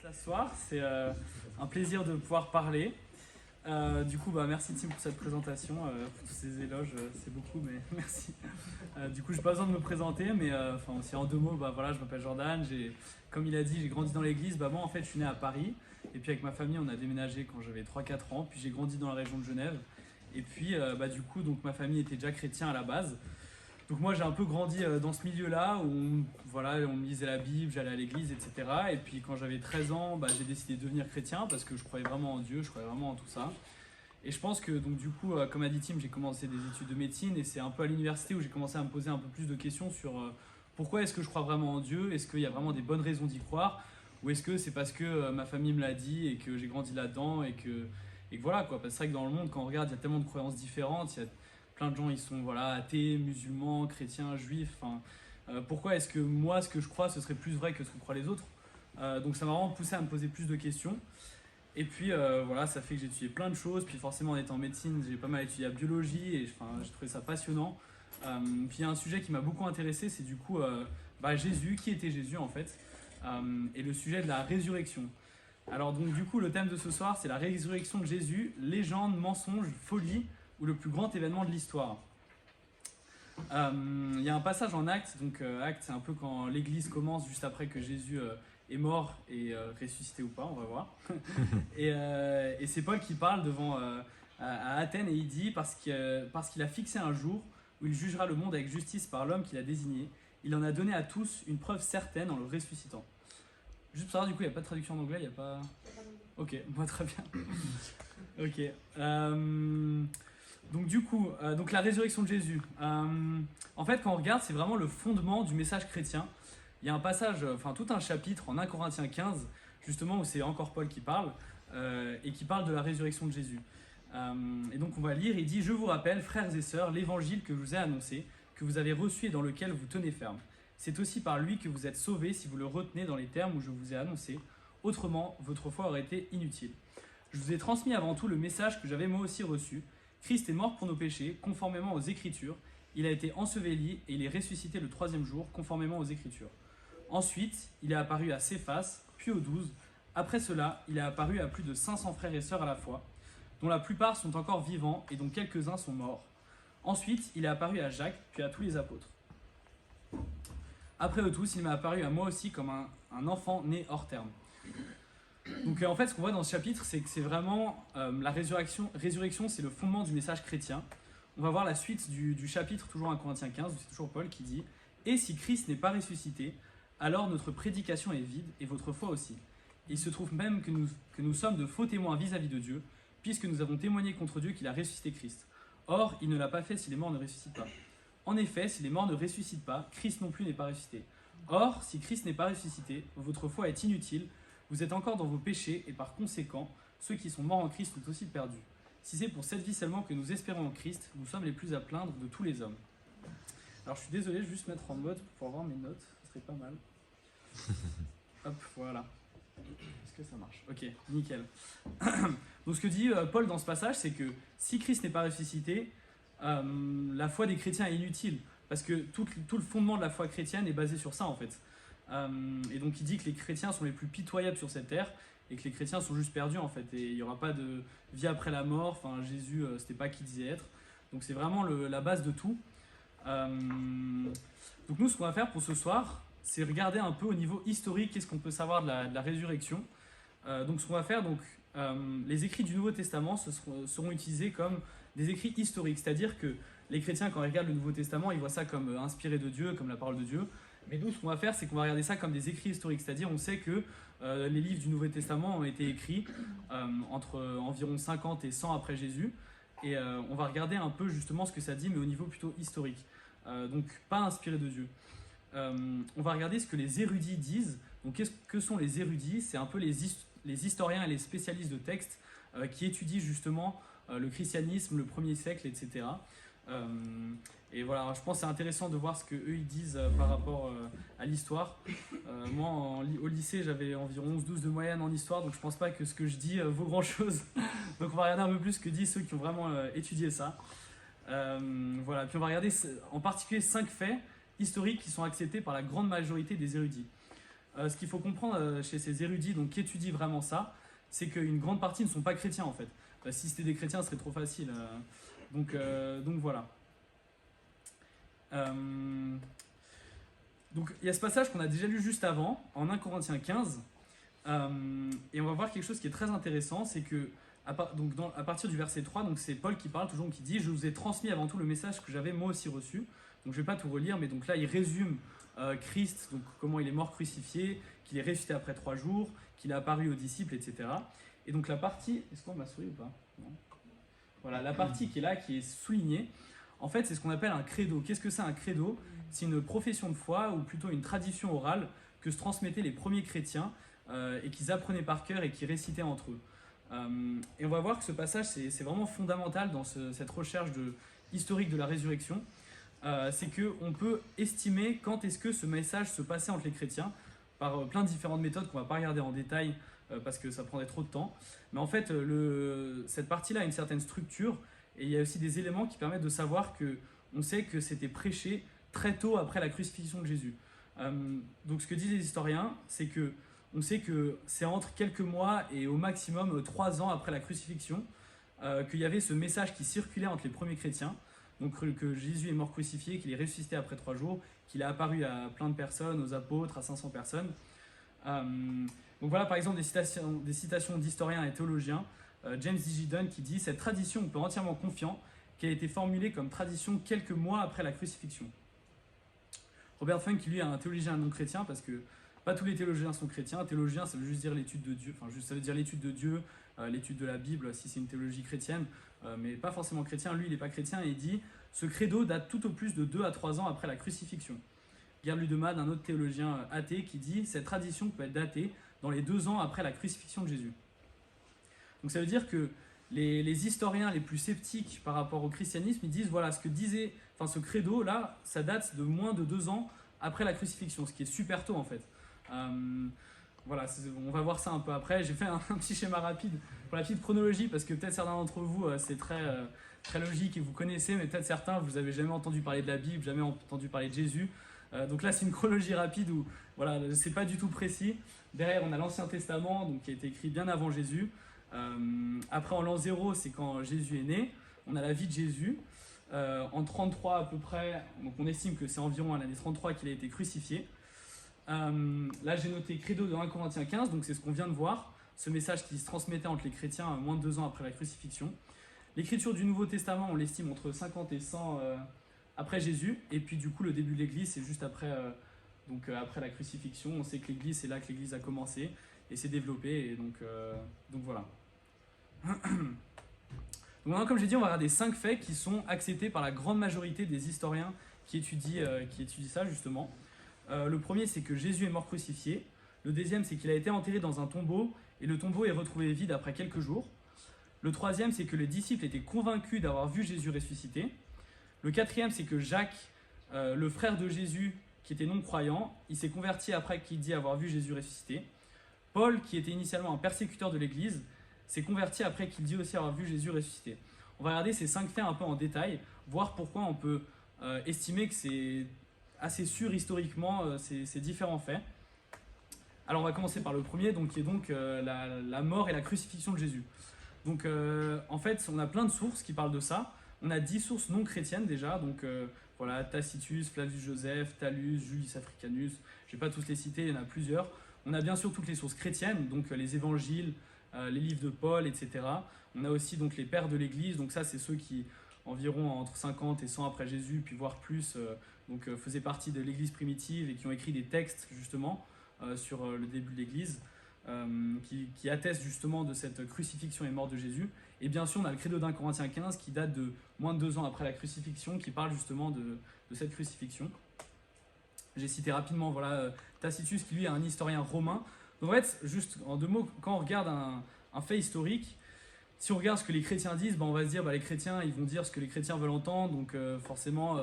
S'asseoir, c'est un plaisir de pouvoir parler. Du coup, merci Tim pour cette présentation, pour tous ces éloges, c'est beaucoup, mais merci. Du coup, je n'ai pas besoin de me présenter, mais aussi en deux mots, voilà, je m'appelle Jordan. Comme il a dit, j'ai grandi dans l'église. Moi, en fait, je suis né à Paris. Et puis avec ma famille, on a déménagé quand j'avais 3-4 ans. Puis j'ai grandi dans la région de Genève. Et puis, du coup, donc, ma famille était déjà chrétien à la base. Donc moi j'ai un peu grandi dans ce milieu-là où on me lisait la Bible, j'allais à l'église, etc. Et puis quand j'avais 13 ans, j'ai décidé de devenir chrétien parce que je croyais vraiment en Dieu, je croyais vraiment en tout ça. Et je pense que donc du coup, comme a dit Tim, j'ai commencé des études de médecine et c'est un peu à l'université où j'ai commencé à me poser un peu plus de questions sur pourquoi est-ce que je crois vraiment en Dieu, est-ce qu'il y a vraiment des bonnes raisons d'y croire, ou est-ce que c'est parce que ma famille me l'a dit et que j'ai grandi là-dedans et que voilà quoi. Parce que c'est vrai que dans le monde, quand on regarde, il y a tellement de croyances différentes, il y a plein de gens, ils sont athées, musulmans, chrétiens, juifs. Pourquoi est-ce que moi, ce que je crois, ce serait plus vrai que ce que croient les autres? Donc ça m'a vraiment poussé à me poser plus de questions. Et puis ça fait que j'ai étudié plein de choses. Puis forcément, en étant en médecine, j'ai pas mal étudié la biologie et j'ai trouvé ça passionnant. Puis il y a un sujet qui m'a beaucoup intéressé, c'est du coup Jésus. Qui était Jésus en fait? Et le sujet de la résurrection. Alors donc du coup, le thème de ce soir, c'est la résurrection de Jésus, légende, mensonge, folie, ou le plus grand événement de l'histoire. Il y a un passage en Actes, donc Actes c'est un peu quand l'église commence juste après que Jésus est mort et ressuscité ou pas, on va voir. et c'est Paul qui parle devant à Athènes et il dit parce qu'il a fixé un jour où il jugera le monde avec justice par l'homme qu'il a désigné, il en a donné à tous une preuve certaine en le ressuscitant. Juste pour savoir, du coup, il n'y a pas de traduction en anglais, il n'y a pas... Ok, moi très bien. Ok. Donc du coup, donc la résurrection de Jésus. En fait, quand on regarde, c'est vraiment le fondement du message chrétien. Il y a un passage, tout un chapitre en 1 Corinthiens 15, justement où c'est encore Paul qui parle, et qui parle de la résurrection de Jésus. Et donc on va lire, il dit « Je vous rappelle, frères et sœurs, l'évangile que je vous ai annoncé, que vous avez reçu et dans lequel vous tenez ferme. C'est aussi par lui que vous êtes sauvés si vous le retenez dans les termes où je vous ai annoncé. Autrement, votre foi aurait été inutile. Je vous ai transmis avant tout le message que j'avais moi aussi reçu. Christ est mort pour nos péchés, conformément aux Écritures. Il a été enseveli et il est ressuscité le troisième jour, conformément aux Écritures. Ensuite, il est apparu à Céphas, puis aux 12. Après cela, il est apparu à plus de 500 frères et sœurs à la fois, dont la plupart sont encore vivants et dont quelques-uns sont morts. Ensuite, il est apparu à Jacques, puis à tous les apôtres. Après eux tous, il m'est apparu à moi aussi comme un enfant né hors terme. » Donc en fait, ce qu'on voit dans ce chapitre, c'est que c'est vraiment la résurrection, c'est le fondement du message chrétien. On va voir la suite du chapitre, toujours en Corinthiens 15, où c'est toujours Paul qui dit « Et si Christ n'est pas ressuscité, alors notre prédication est vide, et votre foi aussi. Il se trouve même que nous sommes de faux témoins vis-à-vis de Dieu, puisque nous avons témoigné contre Dieu qu'il a ressuscité Christ. Or, il ne l'a pas fait si les morts ne ressuscitent pas. En effet, si les morts ne ressuscitent pas, Christ non plus n'est pas ressuscité. Or, si Christ n'est pas ressuscité, votre foi est inutile, vous êtes encore dans vos péchés, et par conséquent, ceux qui sont morts en Christ sont aussi perdus. Si c'est pour cette vie seulement que nous espérons en Christ, nous sommes les plus à plaindre de tous les hommes. » Alors je suis désolé, je vais juste mettre en mode pour voir mes notes, ce serait pas mal. Hop, voilà. Est-ce que ça marche? Ok, nickel. Donc ce que dit Paul dans ce passage, c'est que si Christ n'est pas ressuscité, la foi des chrétiens est inutile, parce que tout le fondement de la foi chrétienne est basé sur ça en fait. Et donc il dit que les chrétiens sont les plus pitoyables sur cette terre et que les chrétiens sont juste perdus en fait et il n'y aura pas de vie après la mort. Jésus c'était pas qui disait être, donc c'est vraiment la base de tout. Donc nous ce qu'on va faire pour ce soir, c'est regarder un peu au niveau historique qu'est-ce qu'on peut savoir de la résurrection. Donc ce qu'on va faire, les écrits du Nouveau Testament seront utilisés comme des écrits historiques, c'est-à-dire que les chrétiens quand ils regardent le Nouveau Testament ils voient ça comme inspiré de Dieu, comme la parole de Dieu. Mais nous, ce qu'on va faire, c'est qu'on va regarder ça comme des écrits historiques. C'est-à-dire, on sait que les livres du Nouveau Testament ont été écrits entre environ 50 et 100 après Jésus. Et on va regarder un peu justement ce que ça dit, mais au niveau plutôt historique. Donc, pas inspiré de Dieu. On va regarder ce que les érudits disent. Donc, que sont les érudits? C'est un peu les historiens et les spécialistes de textes qui étudient justement le christianisme, le premier siècle, etc. Et voilà, je pense que c'est intéressant de voir ce qu'eux ils disent par rapport à l'histoire. Moi, au lycée, j'avais environ 11-12 de moyenne en histoire, donc je pense pas que ce que je dis vaut grand chose. Donc on va regarder un peu plus ce que disent ceux qui ont vraiment étudié ça. Voilà, puis on va regarder en particulier 5 faits historiques qui sont acceptés par la grande majorité des érudits. ce qu'il faut comprendre chez ces érudits donc, qui étudient vraiment ça, c'est qu'une grande partie ne sont pas chrétiens en fait. Si c'était des chrétiens, ce serait trop facile. Donc voilà. Donc il y a ce passage qu'on a déjà lu juste avant, en 1 Corinthiens 15, et on va voir quelque chose qui est très intéressant, c'est que à partir du verset 3, donc c'est Paul qui parle toujours, qui dit « Je vous ai transmis avant tout le message que j'avais moi aussi reçu ». Donc je ne vais pas tout relire, mais donc là il résume Christ, donc comment il est mort crucifié, qu'il est ressuscité après 3 jours, qu'il est apparu aux disciples, etc. Et donc la partie, est-ce qu'on m'a souris ou pas? Non. Voilà, la partie qui est là, qui est soulignée, en fait c'est ce qu'on appelle un credo. Qu'est-ce que c'est un credo? C'est une profession de foi, ou plutôt une tradition orale, que se transmettaient les premiers chrétiens, et qu'ils apprenaient par cœur et qui récitaient entre eux. Et on va voir que ce passage, c'est vraiment fondamental dans cette recherche historique de la résurrection. C'est qu'on peut estimer quand est-ce que ce message se passait entre les chrétiens, par plein de différentes méthodes qu'on ne va pas regarder en détail, parce que ça prendrait trop de temps. Mais en fait, cette partie-là a une certaine structure, et il y a aussi des éléments qui permettent de savoir qu'on sait que c'était prêché très tôt après la crucifixion de Jésus. Donc ce que disent les historiens, c'est que on sait que c'est entre quelques mois et au maximum 3 ans après la crucifixion qu'il y avait ce message qui circulait entre les premiers chrétiens, donc que Jésus est mort crucifié, qu'il est ressuscité après 3 jours, qu'il est apparu à plein de personnes, aux apôtres, à 500 personnes. Donc voilà par exemple des citations d'historiens et théologiens. James D. Giddon qui dit « Cette tradition, on peut entièrement confiant qu'elle a été formulée comme tradition quelques mois après la crucifixion. » Robert Funk, qui lui est un théologien non chrétien, parce que pas tous les théologiens sont chrétiens. Un théologien, ça veut juste dire l'étude de Dieu, enfin ça veut dire l'étude de Dieu, l'étude de la Bible, si c'est une théologie chrétienne, mais pas forcément chrétien. Lui, il n'est pas chrétien, et il dit « Ce credo date tout au plus de 2 à 3 ans après la crucifixion. » Gerd Ludemann, un autre théologien athée, qui dit « Cette tradition peut être datée dans les 2 ans après la crucifixion de Jésus. » Donc ça veut dire que les historiens les plus sceptiques par rapport au christianisme, ils disent voilà, ce credo là, ça date de moins de 2 ans après la crucifixion, ce qui est super tôt en fait. Voilà, on va voir ça un peu après. J'ai fait un petit schéma rapide pour la petite chronologie, parce que peut-être certains d'entre vous, c'est très logique et vous connaissez, mais peut-être certains, vous n'avez jamais entendu parler de la Bible, jamais entendu parler de Jésus. Donc là, c'est une chronologie rapide où voilà, c'est pas du tout précis. Derrière, on a l'Ancien Testament, donc, qui a été écrit bien avant Jésus. Après, en l'an 0, c'est quand Jésus est né. On a la vie de Jésus. En 33 à peu près, donc on estime que c'est environ à l'année 33 qu'il a été crucifié. Là, j'ai noté credo de 1 Corinthiens 15, donc c'est ce qu'on vient de voir, ce message qui se transmettait entre les chrétiens moins de 2 ans après la crucifixion. L'écriture du Nouveau Testament, on l'estime entre 50 et 100 après Jésus, et puis du coup, le début de l'Église, c'est juste après, après la crucifixion. On sait que l'Église, c'est là que l'Église a commencé et s'est développée, et donc voilà. Donc maintenant, comme j'ai dit, on va regarder 5 faits qui sont acceptés par la grande majorité des historiens qui étudient ça justement. Le premier, c'est que Jésus est mort crucifié. Le deuxième, c'est qu'il a été enterré dans un tombeau et le tombeau est retrouvé vide après quelques jours. Le troisième, c'est que les disciples étaient convaincus d'avoir vu Jésus ressuscité. Le quatrième, c'est que Jacques, le frère de Jésus, qui était non-croyant, il s'est converti après qu'il dit avoir vu Jésus ressuscité. Paul, qui était initialement un persécuteur de l'Église, s'est converti après qu'il dit aussi avoir vu Jésus ressuscité. On va regarder ces 5 faits un peu en détail, voir pourquoi on peut estimer que c'est assez sûr historiquement ces différents faits. Alors on va commencer par le premier, donc, qui est donc la mort et la crucifixion de Jésus. Donc en fait, on a plein de sources qui parlent de ça. On a 10 sources non chrétiennes déjà, donc voilà, Tacitus, Flavius Joseph, Thallus, Julius Africanus, je ne vais pas tous les citer, il y en a plusieurs. On a bien sûr toutes les sources chrétiennes, donc les évangiles, les livres de Paul, etc. On a aussi donc les pères de l'Église, donc ça c'est ceux qui, environ entre 50 et 100 après Jésus, puis voire plus, faisaient partie de l'Église primitive et qui ont écrit des textes justement sur le début de l'Église, qui attestent justement de cette crucifixion et mort de Jésus. Et bien sûr, on a le credo d'1 Corinthiens 15 qui date de moins de 2 ans après la crucifixion, qui parle justement de cette crucifixion. J'ai cité rapidement voilà, Tacitus, qui lui est un historien romain. Donc en fait, juste en 2 mots, quand on regarde un fait historique, si on regarde ce que les chrétiens disent, on va se dire les chrétiens ils vont dire ce que les chrétiens veulent entendre, donc forcément,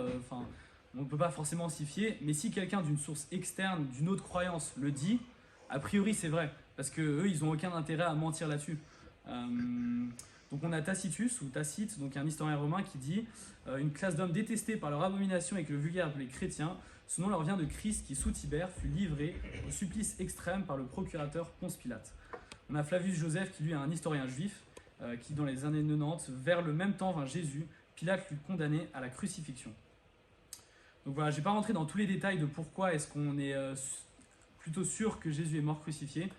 on ne peut pas forcément s'y fier. Mais si quelqu'un d'une source externe, d'une autre croyance le dit, a priori c'est vrai, parce qu'eux ils n'ont aucun intérêt à mentir là-dessus. Donc on a Tacitus, ou Tacite, donc un historien romain qui dit une classe d'hommes détestés par leur abomination et que le vulgaire appelait chrétiens Ce nom leur vient de Christ qui, sous Tibère, fut livré au supplice extrême par le procurateur Ponce Pilate. On a Flavius Joseph qui lui est un historien juif qui dans les années 90, vers le même temps vint Jésus, Pilate l'eut condamné à la crucifixion. Donc voilà, je ne vais pas rentrer dans tous les détails de pourquoi est-ce qu'on est plutôt sûr que Jésus est mort crucifié.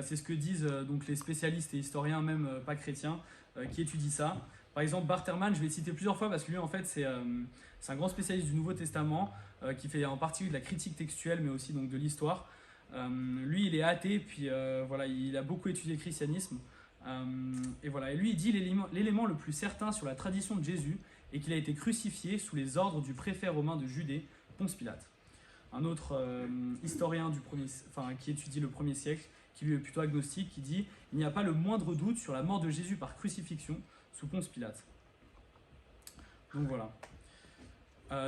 C'est ce que disent donc les spécialistes et historiens, même pas chrétiens, qui étudient ça. Par exemple, Barterman, je vais le citer plusieurs fois parce que lui, en fait, c'est un grand spécialiste du Nouveau Testament qui fait en particulier de la critique textuelle, mais aussi donc, de l'histoire. Lui, il est athée, puis voilà, il a beaucoup étudié le christianisme. Et voilà, et lui, il dit l'élément le plus certain sur la tradition de Jésus est qu'il a été crucifié sous les ordres du préfet romain de Judée, Ponce Pilate. Un autre historien qui étudie le 1er siècle, qui lui est plutôt agnostique, qui dit « Il n'y a pas le moindre doute sur la mort de Jésus par crucifixion sous Ponce Pilate ». Donc voilà.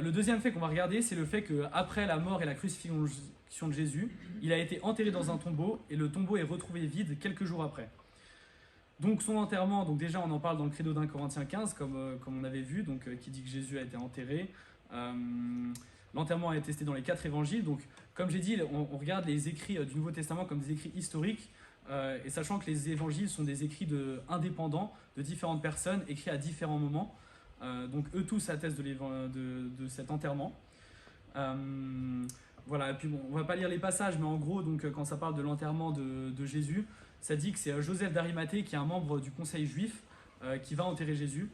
Le deuxième fait qu'on va regarder, c'est le fait qu'après la mort et la crucifixion de Jésus, il a été enterré dans un tombeau et le tombeau est retrouvé vide quelques jours après. Donc son enterrement, donc déjà on en parle dans le credo d'1 Corinthiens 15, comme on avait vu, donc, qui dit que Jésus a été enterré. L'enterrement est attesté dans les 4 évangiles. Donc, comme j'ai dit, on regarde les écrits du Nouveau Testament comme des écrits historiques, et sachant que les évangiles sont des écrits indépendants de différentes personnes, écrits à différents moments. Donc, eux tous attestent de cet enterrement. Voilà, et puis bon, on ne va pas lire les passages, mais en gros, donc, quand ça parle de l'enterrement de Jésus, ça dit que c'est Joseph d'Arimathée, qui est un membre du conseil juif, qui va enterrer Jésus.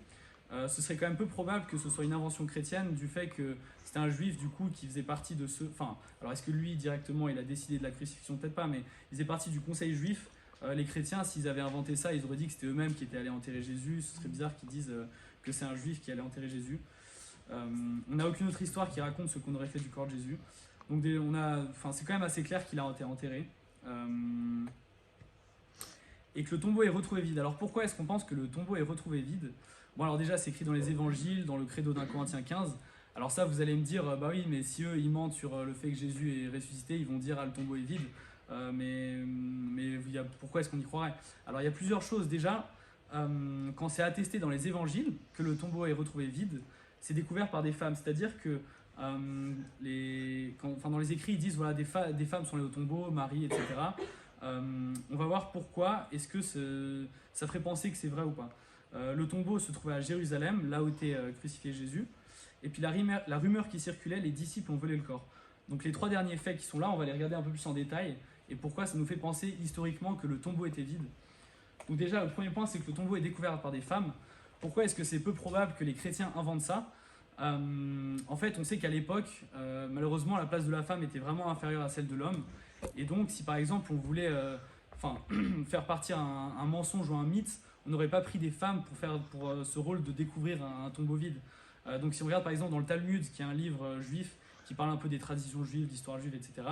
Ce serait quand même peu probable que ce soit une invention chrétienne du fait que c'était un juif du coup qui faisait partie de ce... Enfin, alors est-ce que lui directement il a décidé de la crucifixion? Peut-être pas, mais il faisait partie du conseil juif. Les chrétiens, s'ils avaient inventé ça, ils auraient dit que c'était eux-mêmes qui étaient allés enterrer Jésus. Ce serait bizarre qu'ils disent que c'est un juif qui allait enterrer Jésus. On n'a aucune autre histoire qui raconte ce qu'on aurait fait du corps de Jésus. Donc c'est quand même assez clair qu'il a été enterré. Et que le tombeau est retrouvé vide. Alors pourquoi est-ce qu'on pense que le tombeau est retrouvé vide? Bon, alors déjà, c'est écrit dans les évangiles, dans le credo d'1 Corinthiens 15. Alors ça, vous allez me dire, bah oui, mais si eux, ils mentent sur le fait que Jésus est ressuscité, ils vont dire, ah, le tombeau est vide. Mais pourquoi est-ce qu'on y croirait? Alors il y a plusieurs choses. Déjà, quand c'est attesté dans les évangiles que le tombeau est retrouvé vide, c'est découvert par des femmes. C'est-à-dire que dans les écrits, ils disent, voilà, des femmes sont allées au tombeau, Marie, etc. On va voir pourquoi est-ce que ça ferait penser que c'est vrai ou pas. Le tombeau se trouvait à Jérusalem, là où était crucifié Jésus. Et puis la rumeur qui circulait, les disciples ont volé le corps. Donc les 3 derniers faits qui sont là, on va les regarder un peu plus en détail. Et pourquoi ça nous fait penser historiquement que le tombeau était vide. Donc déjà, le premier point, c'est que le tombeau est découvert par des femmes. Pourquoi est-ce que c'est peu probable que les chrétiens inventent ça? En fait, on sait qu'à l'époque, malheureusement, la place de la femme était vraiment inférieure à celle de l'homme. Et donc, si par exemple on voulait faire partir un mensonge ou un mythe, on n'aurait pas pris des femmes pour ce rôle de découvrir un tombeau vide. Donc si on regarde par exemple dans le Talmud, qui est un livre juif, qui parle un peu des traditions juives, d'histoire juive, etc.,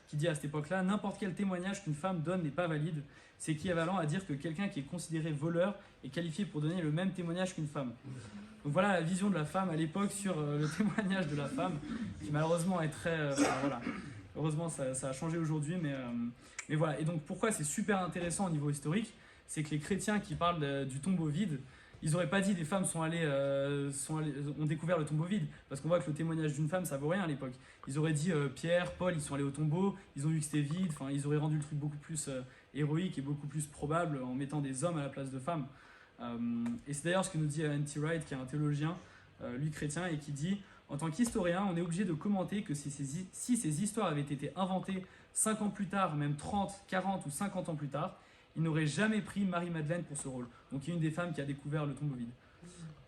qui dit à cette époque-là, n'importe quel témoignage qu'une femme donne n'est pas valide, c'est équivalent à dire que quelqu'un qui est considéré voleur est qualifié pour donner le même témoignage qu'une femme. Donc voilà la vision de la femme à l'époque sur le témoignage de la femme, qui malheureusement est très... voilà. Heureusement, ça a changé aujourd'hui, mais voilà. Et donc, pourquoi c'est super intéressant au niveau historique, c'est que les chrétiens qui parlent du tombeau vide, ils n'auraient pas dit des femmes ont découvert le tombeau vide, parce qu'on voit que le témoignage d'une femme, ça vaut rien à l'époque. Ils auraient dit Pierre, Paul, ils sont allés au tombeau, ils ont vu que c'était vide, ils auraient rendu le truc beaucoup plus héroïque et beaucoup plus probable en mettant des hommes à la place de femmes. Et c'est d'ailleurs ce que nous dit N.T. Wright, qui est un théologien, lui chrétien, et qui dit... En tant qu'historien, on est obligé de commenter que si ces histoires avaient été inventées 5 ans plus tard, même 30, 40 ou 50 ans plus tard, ils n'auraient jamais pris Marie-Madeleine pour ce rôle. Donc il y a une des femmes qui a découvert le tombeau vide.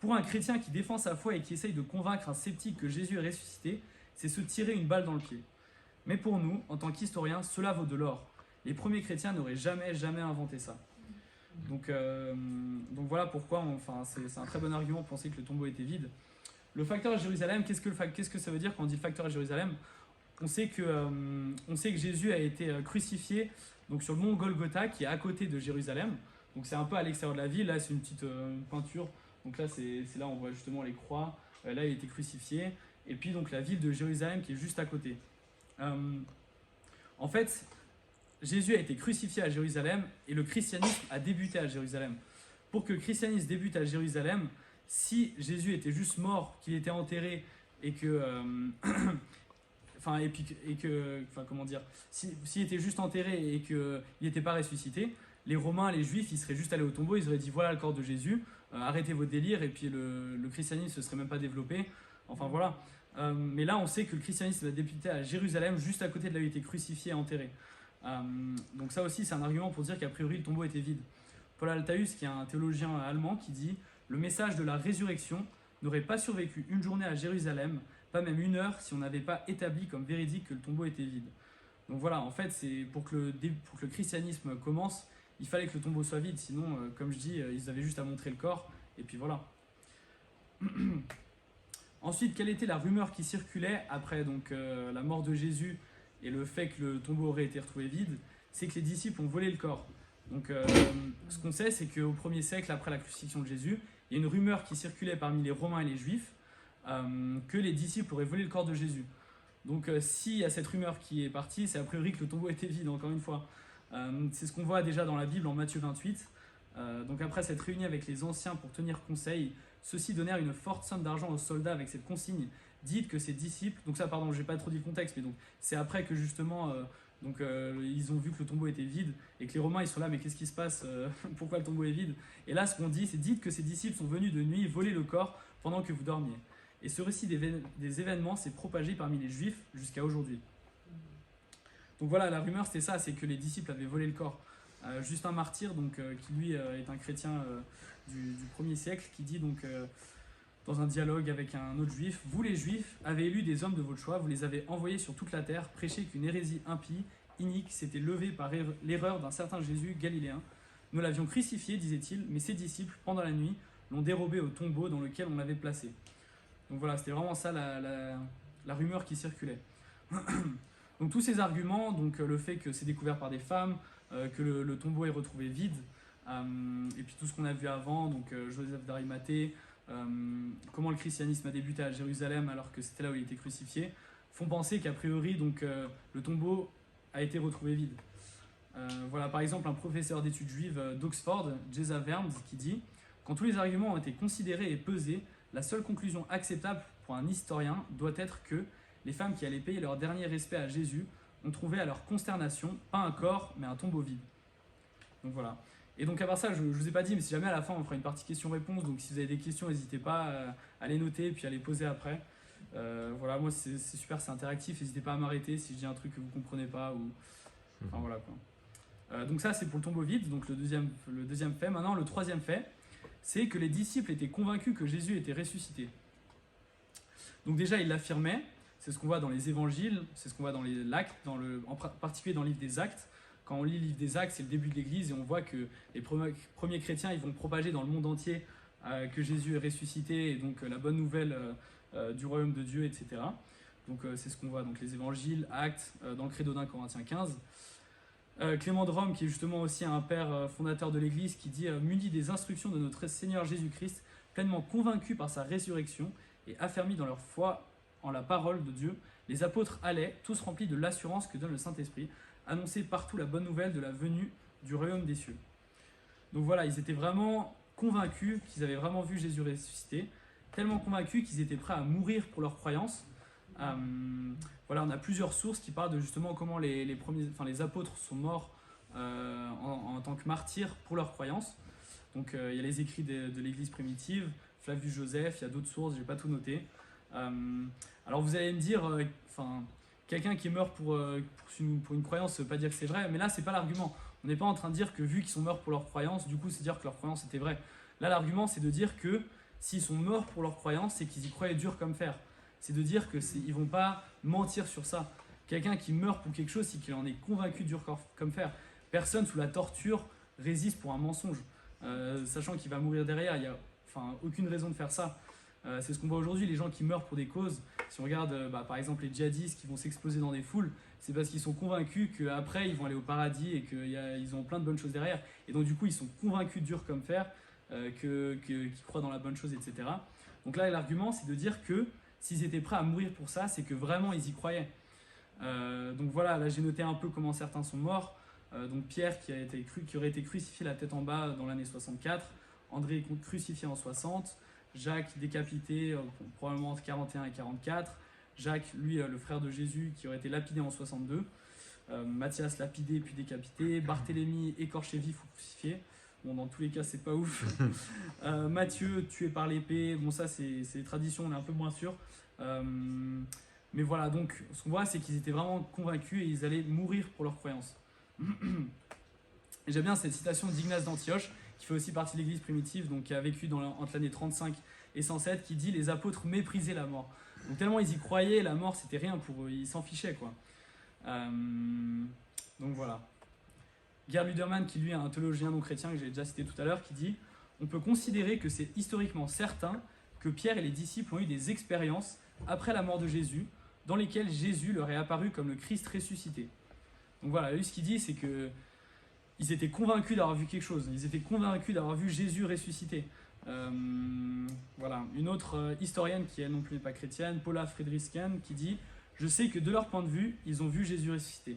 Pour un chrétien qui défend sa foi et qui essaye de convaincre un sceptique que Jésus est ressuscité, c'est se tirer une balle dans le pied. Mais pour nous, en tant qu'historiens, cela vaut de l'or. Les premiers chrétiens n'auraient jamais inventé ça. Donc voilà pourquoi, c'est un très bon argument pour penser que le tombeau était vide. Le facteur à Jérusalem, qu'est-ce que ça veut dire quand on dit le facteur à Jérusalem? On sait que Jésus a été crucifié donc sur le mont Golgotha, qui est à côté de Jérusalem. Donc c'est un peu à l'extérieur de la ville. Là, c'est une petite peinture. Donc là, c'est là où on voit justement les croix. Là, il a été crucifié. Et puis donc la ville de Jérusalem qui est juste à côté. En fait, Jésus a été crucifié à Jérusalem et le christianisme a débuté à Jérusalem. Pour que le christianisme débute à Jérusalem, si Jésus était juste mort, qu'il était enterré et que... comment dire, s'il était juste enterré et qu'il n'était pas ressuscité, les Romains, les Juifs, ils seraient juste allés au tombeau, ils auraient dit voilà le corps de Jésus, arrêtez vos délires, et puis le christianisme ne se serait même pas développé. Enfin voilà. Mais là, on sait que le christianisme va débuter à Jérusalem, juste à côté de là où il était crucifié et enterré. Donc ça aussi, c'est un argument pour dire qu'a priori le tombeau était vide. Paul Altaïus, qui est un théologien allemand, qui dit « Le message de la résurrection n'aurait pas survécu une journée à Jérusalem, pas même une heure, si on n'avait pas établi comme véridique que le tombeau était vide. » Donc voilà, en fait, c'est pour que le christianisme commence, il fallait que le tombeau soit vide, sinon, comme je dis, ils avaient juste à montrer le corps, et puis voilà. Ensuite, quelle était la rumeur qui circulait après donc, la mort de Jésus et le fait que le tombeau aurait été retrouvé vide? C'est que les disciples ont volé le corps. Donc, ce qu'on sait, c'est qu'au 1er siècle, après la crucifixion de Jésus, il y a une rumeur qui circulait parmi les Romains et les Juifs que les disciples auraient volé le corps de Jésus. Donc, s'il y a cette rumeur qui est partie, c'est a priori que le tombeau était vide, encore une fois. C'est ce qu'on voit déjà dans la Bible en Matthieu 28. Donc, après s'être réunis avec les anciens pour tenir conseil, ceux-ci donnèrent une forte somme d'argent aux soldats avec cette consigne. Dites que ces disciples, donc ça, pardon, j'ai pas trop dit le contexte, mais donc c'est après que justement, ils ont vu que le tombeau était vide et que les Romains ils sont là, mais qu'est-ce qui se passe pourquoi le tombeau est vide? Et là, ce qu'on dit, c'est dites que ces disciples sont venus de nuit voler le corps pendant que vous dormiez. Et ce récit des événements s'est propagé parmi les Juifs jusqu'à aujourd'hui. Donc voilà, la rumeur c'était ça, c'est que les disciples avaient volé le corps. Justin Martyr, donc, qui lui est un chrétien du 1er siècle, qui dit donc dans un dialogue avec un autre juif, « Vous les juifs avez élu des hommes de votre choix, vous les avez envoyés sur toute la terre, prêcher qu'une hérésie impie, inique, s'était levée par l'erreur d'un certain Jésus galiléen. Nous l'avions crucifié, disait-il, mais ses disciples, pendant la nuit, l'ont dérobé au tombeau dans lequel on l'avait placé. » Donc voilà, c'était vraiment ça la rumeur qui circulait. Donc tous ces arguments, donc le fait que c'est découvert par des femmes, que le tombeau est retrouvé vide, et puis tout ce qu'on a vu avant, donc Joseph d'Arimathée, comment le christianisme a débuté à Jérusalem alors que c'était là où il était crucifié, font penser qu'a priori donc, le tombeau a été retrouvé vide. Voilà par exemple un professeur d'études juives d'Oxford, Jeza Vermes, qui dit « Quand tous les arguments ont été considérés et pesés, la seule conclusion acceptable pour un historien doit être que les femmes qui allaient payer leur dernier respect à Jésus ont trouvé à leur consternation, pas un corps, mais un tombeau vide. » Donc voilà. Et donc à part ça, je ne vous ai pas dit, mais si jamais à la fin on fera une partie questions-réponses, donc si vous avez des questions, n'hésitez pas à les noter et puis à les poser après. Voilà, moi c'est super, c'est interactif, n'hésitez pas à m'arrêter si je dis un truc que vous ne comprenez pas. Enfin voilà quoi. Donc ça c'est pour le tombeau vide, donc le deuxième fait. Maintenant le troisième fait, c'est que les disciples étaient convaincus que Jésus était ressuscité. Donc déjà ils l'affirmaient, c'est ce qu'on voit dans les évangiles, c'est ce qu'on voit dans l'acte, en particulier dans le livre des actes. Quand on lit le livre des actes, c'est le début de l'Église et on voit que les premiers chrétiens ils vont propager dans le monde entier que Jésus est ressuscité et donc la bonne nouvelle du royaume de Dieu, etc. Donc c'est ce qu'on voit, donc les évangiles, actes, dans le credo d'un Corinthiens 15. Clément de Rome, qui est justement aussi un père fondateur de l'Église, qui dit « Muni des instructions de notre Seigneur Jésus-Christ, pleinement convaincus par sa résurrection et affermis dans leur foi en la parole de Dieu, les apôtres allaient, tous remplis de l'assurance que donne le Saint-Esprit, annoncer partout la bonne nouvelle de la venue du royaume des cieux. » Donc voilà, ils étaient vraiment convaincus qu'ils avaient vraiment vu Jésus ressusciter, tellement convaincus qu'ils étaient prêts à mourir pour leur croyance. Voilà, on a plusieurs sources qui parlent de justement comment les apôtres sont morts en tant que martyrs pour leur croyance. Donc il y a les écrits de l'Église primitive, Flavius Joseph, il y a d'autres sources, je n'ai pas tout noté. Alors vous allez me dire, quelqu'un qui meurt pour une croyance, ça ne veut pas dire que c'est vrai, mais là c'est pas l'argument. On n'est pas en train de dire que vu qu'ils sont morts pour leur croyance, du coup c'est dire que leur croyance était vraie. Là l'argument c'est de dire que s'ils sont morts pour leur croyance, c'est qu'ils y croyaient dur comme fer. C'est de dire qu'ils ne vont pas mentir sur ça. Quelqu'un qui meurt pour quelque chose, c'est qu'il en est convaincu dur comme fer. Personne sous la torture résiste pour un mensonge. Sachant qu'il va mourir derrière, il n'y a aucune raison de faire ça. C'est ce qu'on voit aujourd'hui, les gens qui meurent pour des causes. Si on regarde par exemple les djihadistes qui vont s'exploser dans des foules, c'est parce qu'ils sont convaincus qu'après ils vont aller au paradis et qu'ils ont plein de bonnes choses derrière. Et donc du coup ils sont convaincus dur comme fer, qu'ils croient dans la bonne chose, etc. Donc là l'argument c'est de dire que s'ils étaient prêts à mourir pour ça, c'est que vraiment ils y croyaient. Donc voilà, là j'ai noté un peu comment certains sont morts. Donc Pierre qui aurait été crucifié la tête en bas dans l'année 64, André crucifié en 60, Jacques décapité probablement entre 41 et 44, Jacques, lui, le frère de Jésus, qui aurait été lapidé en 62. Matthias lapidé puis décapité. Barthélemy écorché vif ou crucifié. Bon, dans tous les cas, c'est pas ouf. Matthieu tué par l'épée. Bon, ça, c'est des traditions, on est un peu moins sûr. Mais voilà, donc ce qu'on voit, c'est qu'ils étaient vraiment convaincus et ils allaient mourir pour leur croyance. Et j'aime bien cette citation d'Ignace d'Antioche, qui fait aussi partie de l'église primitive, donc qui a vécu entre l'année 35 et 107, qui dit « Les apôtres méprisaient la mort ». Donc tellement ils y croyaient, la mort c'était rien pour eux, ils s'en fichaient quoi. Donc voilà. Gerd Ludermann, qui lui est un théologien non chrétien que j'ai déjà cité tout à l'heure, qui dit « On peut considérer que c'est historiquement certain que Pierre et les disciples ont eu des expériences après la mort de Jésus, dans lesquelles Jésus leur est apparu comme le Christ ressuscité. » Donc voilà, lui ce qu'il dit c'est que ils étaient convaincus d'avoir vu quelque chose, ils étaient convaincus d'avoir vu Jésus ressuscité. Voilà, une autre historienne qui elle non plus n'est pas chrétienne, Paula Fredriksen, qui dit « Je sais que de leur point de vue, ils ont vu Jésus ressuscité.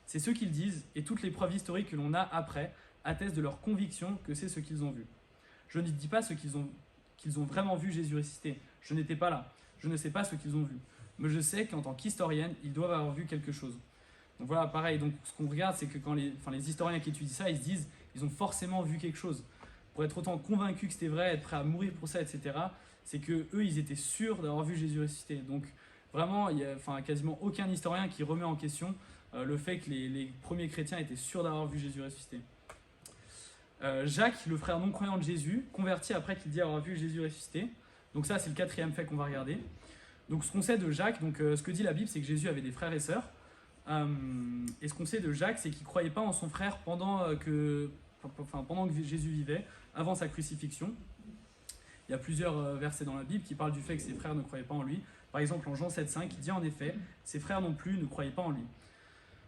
C'est ce qu'ils disent, et toutes les preuves historiques que l'on a après attestent de leur conviction que c'est ce qu'ils ont vu. Je ne dis pas qu'ils ont vraiment vu Jésus ressuscité. Je n'étais pas là. Je ne sais pas ce qu'ils ont vu. Mais je sais qu'en tant qu'historienne, ils doivent avoir vu quelque chose. » Donc voilà, pareil, donc ce qu'on regarde, c'est que quand les historiens qui étudient ça, ils se disent ils ont forcément vu quelque chose. Pour être autant convaincus que c'était vrai, être prêt à mourir pour ça, etc., c'est qu'eux, ils étaient sûrs d'avoir vu Jésus ressuscité. Donc vraiment, il y a quasiment aucun historien qui remet en question le fait que les premiers chrétiens étaient sûrs d'avoir vu Jésus ressuscité. Jacques, le frère non-croyant de Jésus, converti après qu'il dit avoir vu Jésus ressuscité. Donc ça, c'est le quatrième fait qu'on va regarder. Donc ce qu'on sait de Jacques, ce que dit la Bible, c'est que Jésus avait des frères et sœurs. Et ce qu'on sait de Jacques, c'est qu'il ne croyait pas en son frère pendant que Jésus vivait, avant sa crucifixion. Il y a plusieurs versets dans la Bible qui parlent du fait que ses frères ne croyaient pas en lui. Par exemple, en Jean 7,5, il dit en effet, ses frères non plus ne croyaient pas en lui.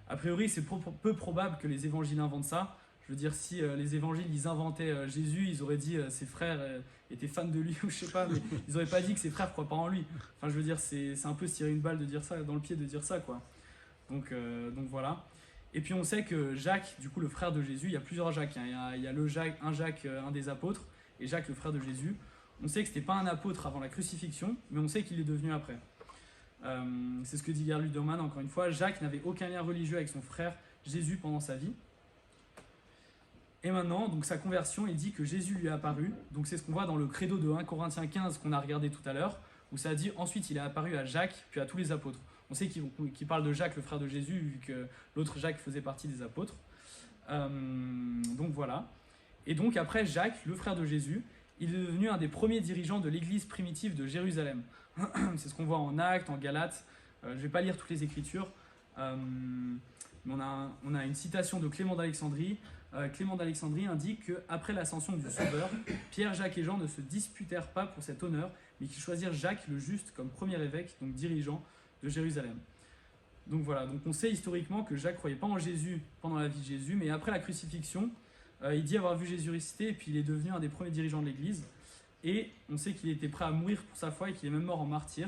A priori, c'est peu probable que les évangiles inventent ça. Je veux dire, si les évangiles, ils inventaient Jésus, ils auraient dit ses frères étaient fans de lui, ou je sais pas, mais ils n'auraient pas dit que ses frères ne croient pas en lui. Enfin, je veux dire, c'est un peu se tirer une balle de dire ça, dans le pied de dire ça, quoi. Donc voilà. Et puis on sait que Jacques, du coup le frère de Jésus, il y a plusieurs Jacques. Hein. Il y a un Jacques, un des apôtres, et Jacques, le frère de Jésus. On sait que ce n'était pas un apôtre avant la crucifixion, mais on sait qu'il est devenu après. C'est ce que dit Gerd Ludermann, encore une fois. Jacques n'avait aucun lien religieux avec son frère Jésus pendant sa vie. Et maintenant, donc sa conversion, il dit que Jésus lui est apparu. Donc c'est ce qu'on voit dans le credo de 1 Corinthiens 15 qu'on a regardé tout à l'heure, où ça dit ensuite il est apparu à Jacques, puis à tous les apôtres. On sait qu'il parle de Jacques, le frère de Jésus, vu que l'autre Jacques faisait partie des apôtres. Donc voilà. Et donc après Jacques, le frère de Jésus, il est devenu un des premiers dirigeants de l'église primitive de Jérusalem. C'est ce qu'on voit en Actes, en Galates. Je ne vais pas lire toutes les Écritures. Mais on a une citation de Clément d'Alexandrie. Clément d'Alexandrie indique qu'après l'ascension du Sauveur, Pierre, Jacques et Jean ne se disputèrent pas pour cet honneur, mais qu'ils choisirent Jacques le juste comme premier évêque, donc dirigeant de Jérusalem. Donc voilà, donc on sait historiquement que Jacques ne croyait pas en Jésus pendant la vie de Jésus, mais après la crucifixion, il dit avoir vu Jésus ressuscité, et puis il est devenu un des premiers dirigeants de l'Église. Et on sait qu'il était prêt à mourir pour sa foi et qu'il est même mort en martyr.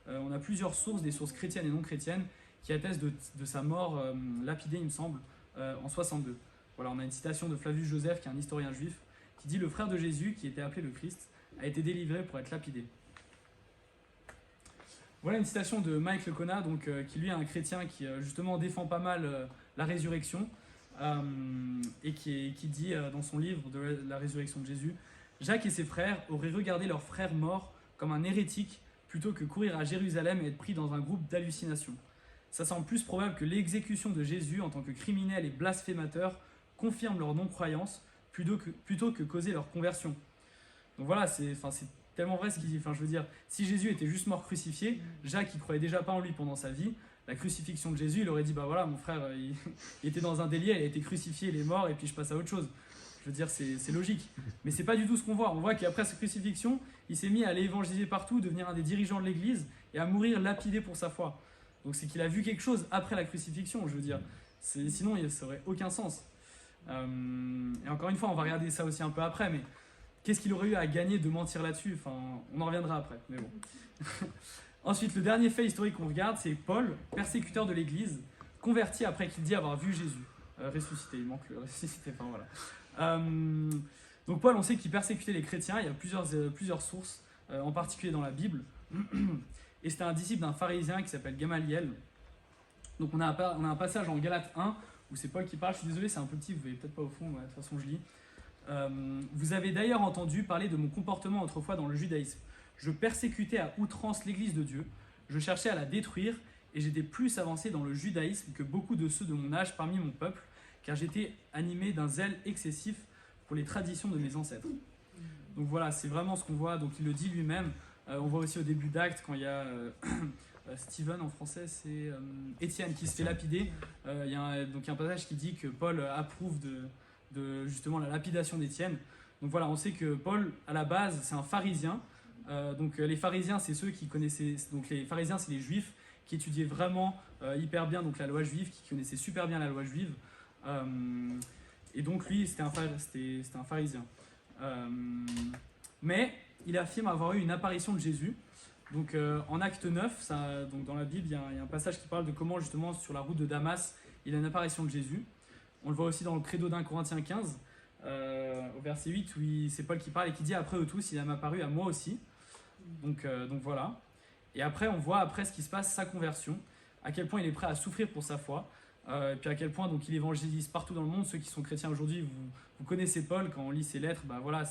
On a plusieurs sources, des sources chrétiennes et non chrétiennes, qui attestent de sa mort lapidée, il me semble, en 62. Voilà, on a une citation de Flavius Joseph, qui est un historien juif, qui dit « Le frère de Jésus, qui était appelé le Christ, a été délivré pour être lapidé ». Voilà une citation de Mike Lecona, qui lui est un chrétien qui justement défend pas mal la résurrection, et qui dit dans son livre de la résurrection de Jésus, « Jacques et ses frères auraient regardé leur frère mort comme un hérétique plutôt que courir à Jérusalem et être pris dans un groupe d'hallucinations. Ça semble plus probable que l'exécution de Jésus en tant que criminel et blasphémateur confirme leur non-croyance plutôt que causer leur conversion. » Donc voilà, c'est tellement vrai ce qu'il dit. Enfin, je veux dire, si Jésus était juste mort crucifié, Jacques, il croyait déjà pas en lui pendant sa vie. La crucifixion de Jésus, il aurait dit, bah voilà, mon frère, il était dans un délire, il a été crucifié, il est mort, et puis je passe à autre chose. Je veux dire, c'est logique. Mais c'est pas du tout ce qu'on voit. On voit qu'après sa crucifixion, il s'est mis à aller évangéliser partout, devenir un des dirigeants de l'Église, et à mourir lapidé pour sa foi. Donc c'est qu'il a vu quelque chose après la crucifixion, je veux dire. Sinon, ça aurait aucun sens. Et encore une fois, on va regarder ça aussi un peu après, mais qu'est-ce qu'il aurait eu à gagner de mentir là-dessus? Enfin, on en reviendra après, mais bon. Ensuite, le dernier fait historique qu'on regarde, c'est Paul, persécuteur de l'Église, converti après qu'il dit avoir vu Jésus ressuscité. Il manque le ressuscité, enfin voilà. Donc Paul, on sait qu'il persécutait les chrétiens, il y a plusieurs sources, en particulier dans la Bible. et c'était un disciple d'un pharisien qui s'appelle Gamaliel. Donc on a un passage en Galates 1 où c'est Paul qui parle. Je suis désolé, c'est un peu petit, vous ne voyez peut-être pas au fond, de toute façon je lis. Vous avez d'ailleurs entendu parler de mon comportement autrefois dans le judaïsme. Je persécutais à outrance l'Église de Dieu, je cherchais à la détruire, et j'étais plus avancé dans le judaïsme que beaucoup de ceux de mon âge parmi mon peuple, car j'étais animé d'un zèle excessif pour les traditions de mes ancêtres. Donc voilà, c'est vraiment ce qu'on voit, donc il le dit lui-même. On voit aussi au début d'Actes, quand il y a Stephen en français, c'est Étienne qui se fait lapider. Il y a un passage qui dit que Paul approuve de justement la lapidation d'Étienne. Donc voilà, on sait que Paul, à la base, c'est un pharisien. Donc les pharisiens, c'est ceux qui connaissaient... Donc les pharisiens, c'est les juifs qui étudiaient vraiment hyper bien donc, la loi juive, qui connaissaient super bien la loi juive. Et donc lui, c'était un pharisien. Mais il affirme avoir eu une apparition de Jésus. Donc en Acte 9, donc dans la Bible, il y a un passage qui parle de comment justement sur la route de Damas, il a une apparition de Jésus. On le voit aussi dans le credo d'1 Corinthiens 15, au verset 8, où c'est Paul qui parle et qui dit « Après eux tous, il m'a apparu à moi aussi ». Donc voilà. Et après, on voit après ce qui se passe, sa conversion, à quel point il est prêt à souffrir pour sa foi, et puis à quel point donc, il évangélise partout dans le monde. Ceux qui sont chrétiens aujourd'hui, vous connaissez Paul, quand on lit ses lettres, bah voilà,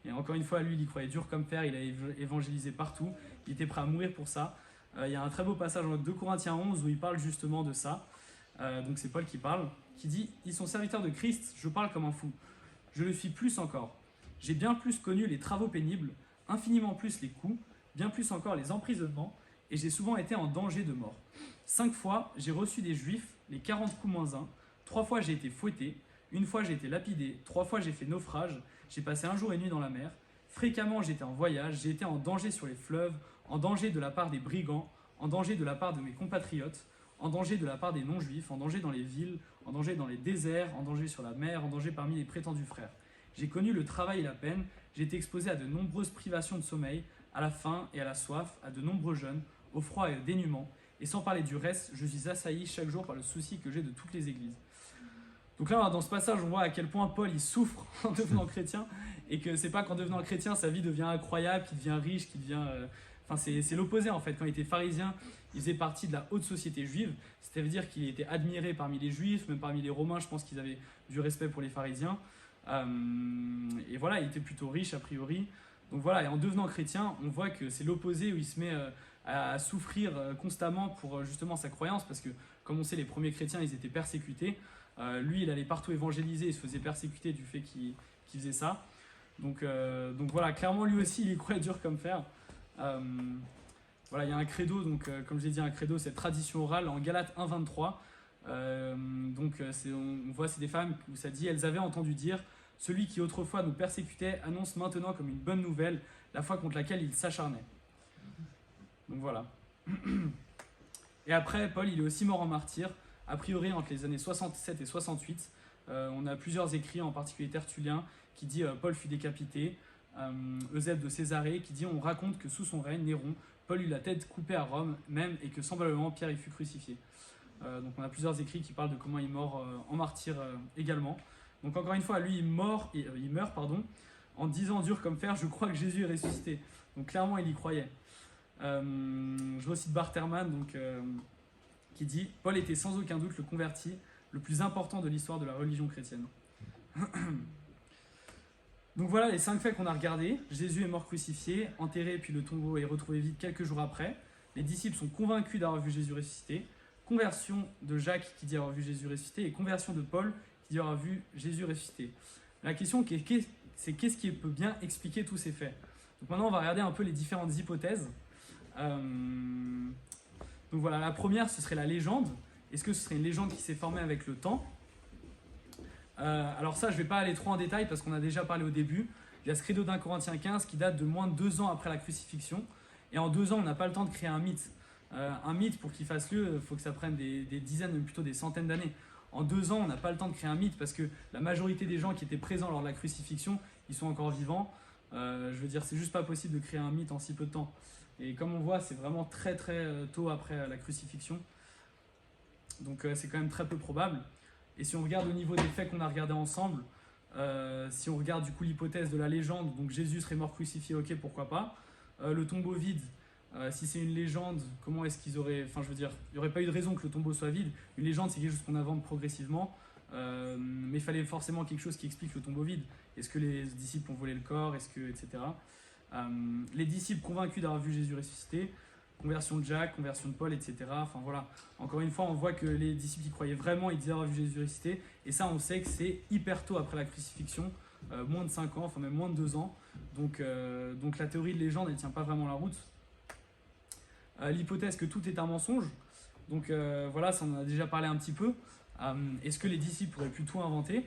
et encore une fois, lui, il y croyait dur comme fer, il a évangélisé partout, il était prêt à mourir pour ça. Il y a un très beau passage en 2 Corinthiens 11 où il parle justement de ça. Donc c'est Paul qui parle, qui dit « Ils sont serviteurs de Christ, je parle comme un fou. Je le suis plus encore. J'ai bien plus connu les travaux pénibles, infiniment plus les coups, bien plus encore les emprisonnements, et j'ai souvent été en danger de mort. 5 fois, j'ai reçu des Juifs, les 40 coups moins 1. 3 fois, j'ai été fouetté. 1 fois, j'ai été lapidé. 3 fois, j'ai fait naufrage. J'ai passé 1 jour et nuit dans la mer. Fréquemment, j'étais en voyage. J'ai été en danger sur les fleuves, en danger de la part des brigands, en danger de la part de mes compatriotes, en danger de la part des non-juifs, en danger dans les villes, en danger dans les déserts, en danger sur la mer, en danger parmi les prétendus frères. J'ai connu le travail et la peine. J'ai été exposé à de nombreuses privations de sommeil, à la faim et à la soif, à de nombreux jeûnes, au froid et au dénuement. Et sans parler du reste, je suis assailli chaque jour par le souci que j'ai de toutes les églises. » Donc là, dans ce passage, on voit à quel point Paul il souffre en devenant chrétien, et que c'est pas qu'en devenant chrétien, sa vie devient incroyable, qu'il devient riche, qu'il devient... Enfin, c'est l'opposé en fait. Quand il était pharisien, il faisait partie de la haute société juive. C'est-à-dire qu'il était admiré parmi les juifs, même parmi les romains. Je pense qu'ils avaient du respect pour les pharisiens. Et voilà, il était plutôt riche a priori. Donc voilà, et en devenant chrétien, on voit que c'est l'opposé où il se met à souffrir constamment pour justement sa croyance, parce que comme on sait, les premiers chrétiens, ils étaient persécutés. Lui, il allait partout évangéliser, il se faisait persécuter du fait qu'il faisait ça. Donc voilà, clairement, lui aussi, il y croyait dur comme fer. Voilà, il y a un credo, donc comme je l'ai dit, un credo, cette tradition orale en Galates 1,23. On voit, c'est des femmes où ça dit, elles avaient entendu dire, celui qui autrefois nous persécutait annonce maintenant comme une bonne nouvelle la foi contre laquelle il s'acharnait. Donc voilà. Et après, Paul, il est aussi mort en martyr, a priori entre les années 67 et 68. On a plusieurs écrits, en particulier Tertullien, qui dit Paul fut décapité. Eusèbe de Césarée qui dit on raconte que sous son règne, Néron, Paul eut la tête coupée à Rome même et que semblablement Pierre y fut crucifié. Donc on a plusieurs écrits qui parlent de comment il est mort en martyr également. Donc encore une fois, lui il meurt en disant dur comme fer, je crois que Jésus est ressuscité. Donc clairement il y croyait. Je recite Barterman qui dit Paul était sans aucun doute le converti le plus important de l'histoire de la religion chrétienne. Donc voilà les 5 faits qu'on a regardés. Jésus est mort crucifié, enterré, puis le tombeau est retrouvé vide quelques jours après. Les disciples sont convaincus d'avoir vu Jésus ressuscité. Conversion de Jacques qui dit avoir vu Jésus ressuscité et conversion de Paul qui dit avoir vu Jésus ressuscité. La question c'est qu'est-ce qui peut bien expliquer tous ces faits. Donc maintenant on va regarder un peu les différentes hypothèses. Donc voilà, la première ce serait la légende. Est-ce que ce serait une légende qui s'est formée avec le temps ? Alors ça, je ne vais pas aller trop en détail parce qu'on a déjà parlé au début. Il y a ce credo d'1 Corinthiens 15 qui date de moins de 2 ans après la crucifixion. Et en 2 ans, on n'a pas le temps de créer un mythe. Un mythe, pour qu'il fasse lieu, il faut que ça prenne des dizaines, même plutôt des centaines d'années. En 2 ans, on n'a pas le temps de créer un mythe parce que la majorité des gens qui étaient présents lors de la crucifixion, ils sont encore vivants. Je veux dire, c'est juste pas possible de créer un mythe en si peu de temps. Et comme on voit, c'est vraiment très très tôt après la crucifixion. Donc c'est quand même très peu probable. Et si on regarde au niveau des faits qu'on a regardés ensemble, si on regarde du coup l'hypothèse de la légende, donc Jésus serait mort crucifié, ok, pourquoi pas. Le tombeau vide, Si c'est une légende, comment est-ce qu'ils auraient... Enfin, je veux dire, il n'y aurait pas eu de raison que le tombeau soit vide. Une légende, c'est quelque chose qu'on invente progressivement. Mais il fallait forcément quelque chose qui explique le tombeau vide. Est-ce que les disciples ont volé le corps, etc. Les disciples convaincus d'avoir vu Jésus ressuscité, conversion de Jacques, conversion de Paul, etc. Enfin voilà, encore une fois, on voit que les disciples qui croyaient vraiment, ils disaient avoir vu Jésus ressuscité. Et ça, on sait que c'est hyper tôt après la crucifixion, moins de 5 ans, enfin même moins de 2 ans. Donc la théorie de légende, elle ne tient pas vraiment la route. L'hypothèse que tout est un mensonge, donc voilà, ça on en a déjà parlé un petit peu. Est-ce que les disciples auraient pu tout inventer?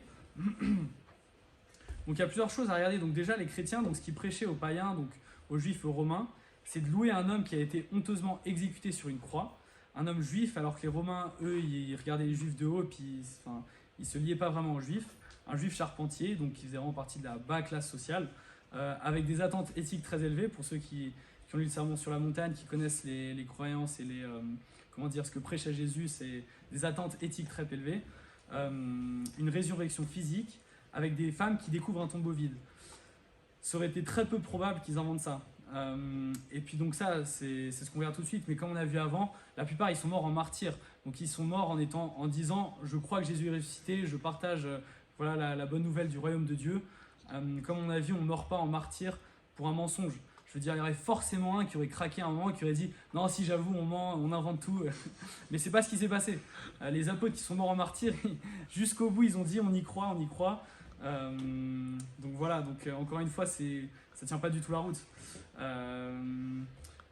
Donc il y a plusieurs choses à regarder. Donc déjà les chrétiens, donc ce qu'ils prêchaient aux païens, donc aux juifs, aux romains, c'est de louer un homme qui a été honteusement exécuté sur une croix, un homme juif, alors que les Romains, eux, ils regardaient les juifs de haut, et puis ils se liaient pas vraiment aux juifs. Un juif charpentier, donc qui faisait vraiment partie de la bas classe sociale, avec des attentes éthiques très élevées. Pour ceux qui ont lu le Sermon sur la montagne, qui connaissent les croyances et comment dire, ce que prêchait Jésus, c'est des attentes éthiques très élevées. Une résurrection physique, avec des femmes qui découvrent un tombeau vide. Ça aurait été très peu probable qu'ils inventent ça. Et puis donc ça, c'est ce qu'on verra tout de suite, mais comme on a vu avant, la plupart ils sont morts en martyrs. Donc ils sont morts en disant « je crois que Jésus est ressuscité, je partage voilà, la bonne nouvelle du royaume de Dieu ». Comme on a vu, on ne meurt pas en martyr pour un mensonge. Je veux dire, il y aurait forcément un qui aurait craqué un moment et qui aurait dit « non, si j'avoue, on ment, on invente tout ». Mais c'est pas ce qui s'est passé. Les apôtres qui sont morts en martyr, jusqu'au bout, ils ont dit « on y croit, on y croit ». Donc voilà, donc encore une fois, ça tient pas du tout la route.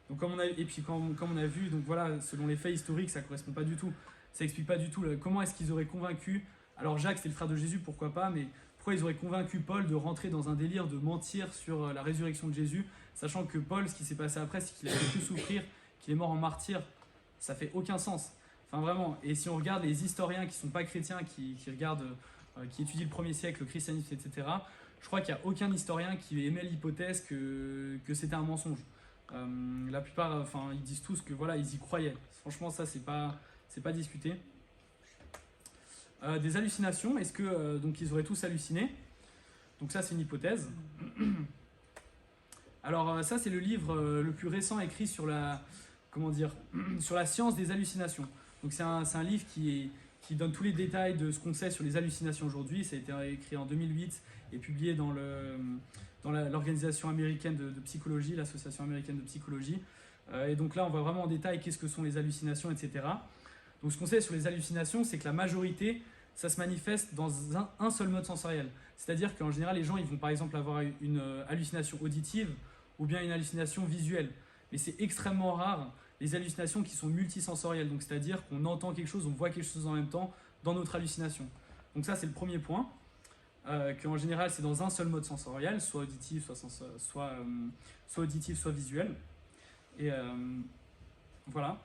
Donc comme on a vu, donc voilà, selon les faits historiques, ça correspond pas du tout. Ça explique pas du tout comment est-ce qu'ils auraient convaincu. Alors Jacques, c'était le frère de Jésus, pourquoi pas, mais pourquoi ils auraient convaincu Paul de rentrer dans un délire de mentir sur la résurrection de Jésus, sachant que Paul, ce qui s'est passé après, c'est qu'il a pu souffrir, qu'il est mort en martyr. Ça fait aucun sens. Enfin vraiment. Et si on regarde les historiens qui sont pas chrétiens, qui regardent, qui étudient le 1er siècle, le christianisme, etc., je crois qu'il n'y a aucun historien qui émet l'hypothèse que c'était un mensonge. La plupart, ils disent tous que voilà, ils y croyaient. Franchement, ça, c'est pas discuté. Des hallucinations, est-ce que donc ils auraient tous halluciné? Donc ça, c'est une hypothèse. Alors ça, c'est le livre le plus récent écrit sur sur la science des hallucinations. Donc c'est un livre qui donne tous les détails de ce qu'on sait sur les hallucinations aujourd'hui. Ça a été écrit en 2008 et publié dans l'organisation américaine de psychologie, l'association américaine de psychologie. Et donc là, on voit vraiment en détail qu'est-ce que sont les hallucinations, etc. Donc ce qu'on sait sur les hallucinations, c'est que la majorité, ça se manifeste dans un seul mode sensoriel. C'est-à-dire qu'en général, les gens ils vont par exemple avoir une hallucination auditive ou bien une hallucination visuelle. Mais c'est extrêmement rare les hallucinations qui sont multisensorielles. Donc c'est-à-dire qu'on entend quelque chose, on voit quelque chose en même temps dans notre hallucination. Donc ça, c'est le premier point. Qu'en général, c'est dans un seul mode sensoriel, soit auditif, soit auditif, soit visuel. Et voilà.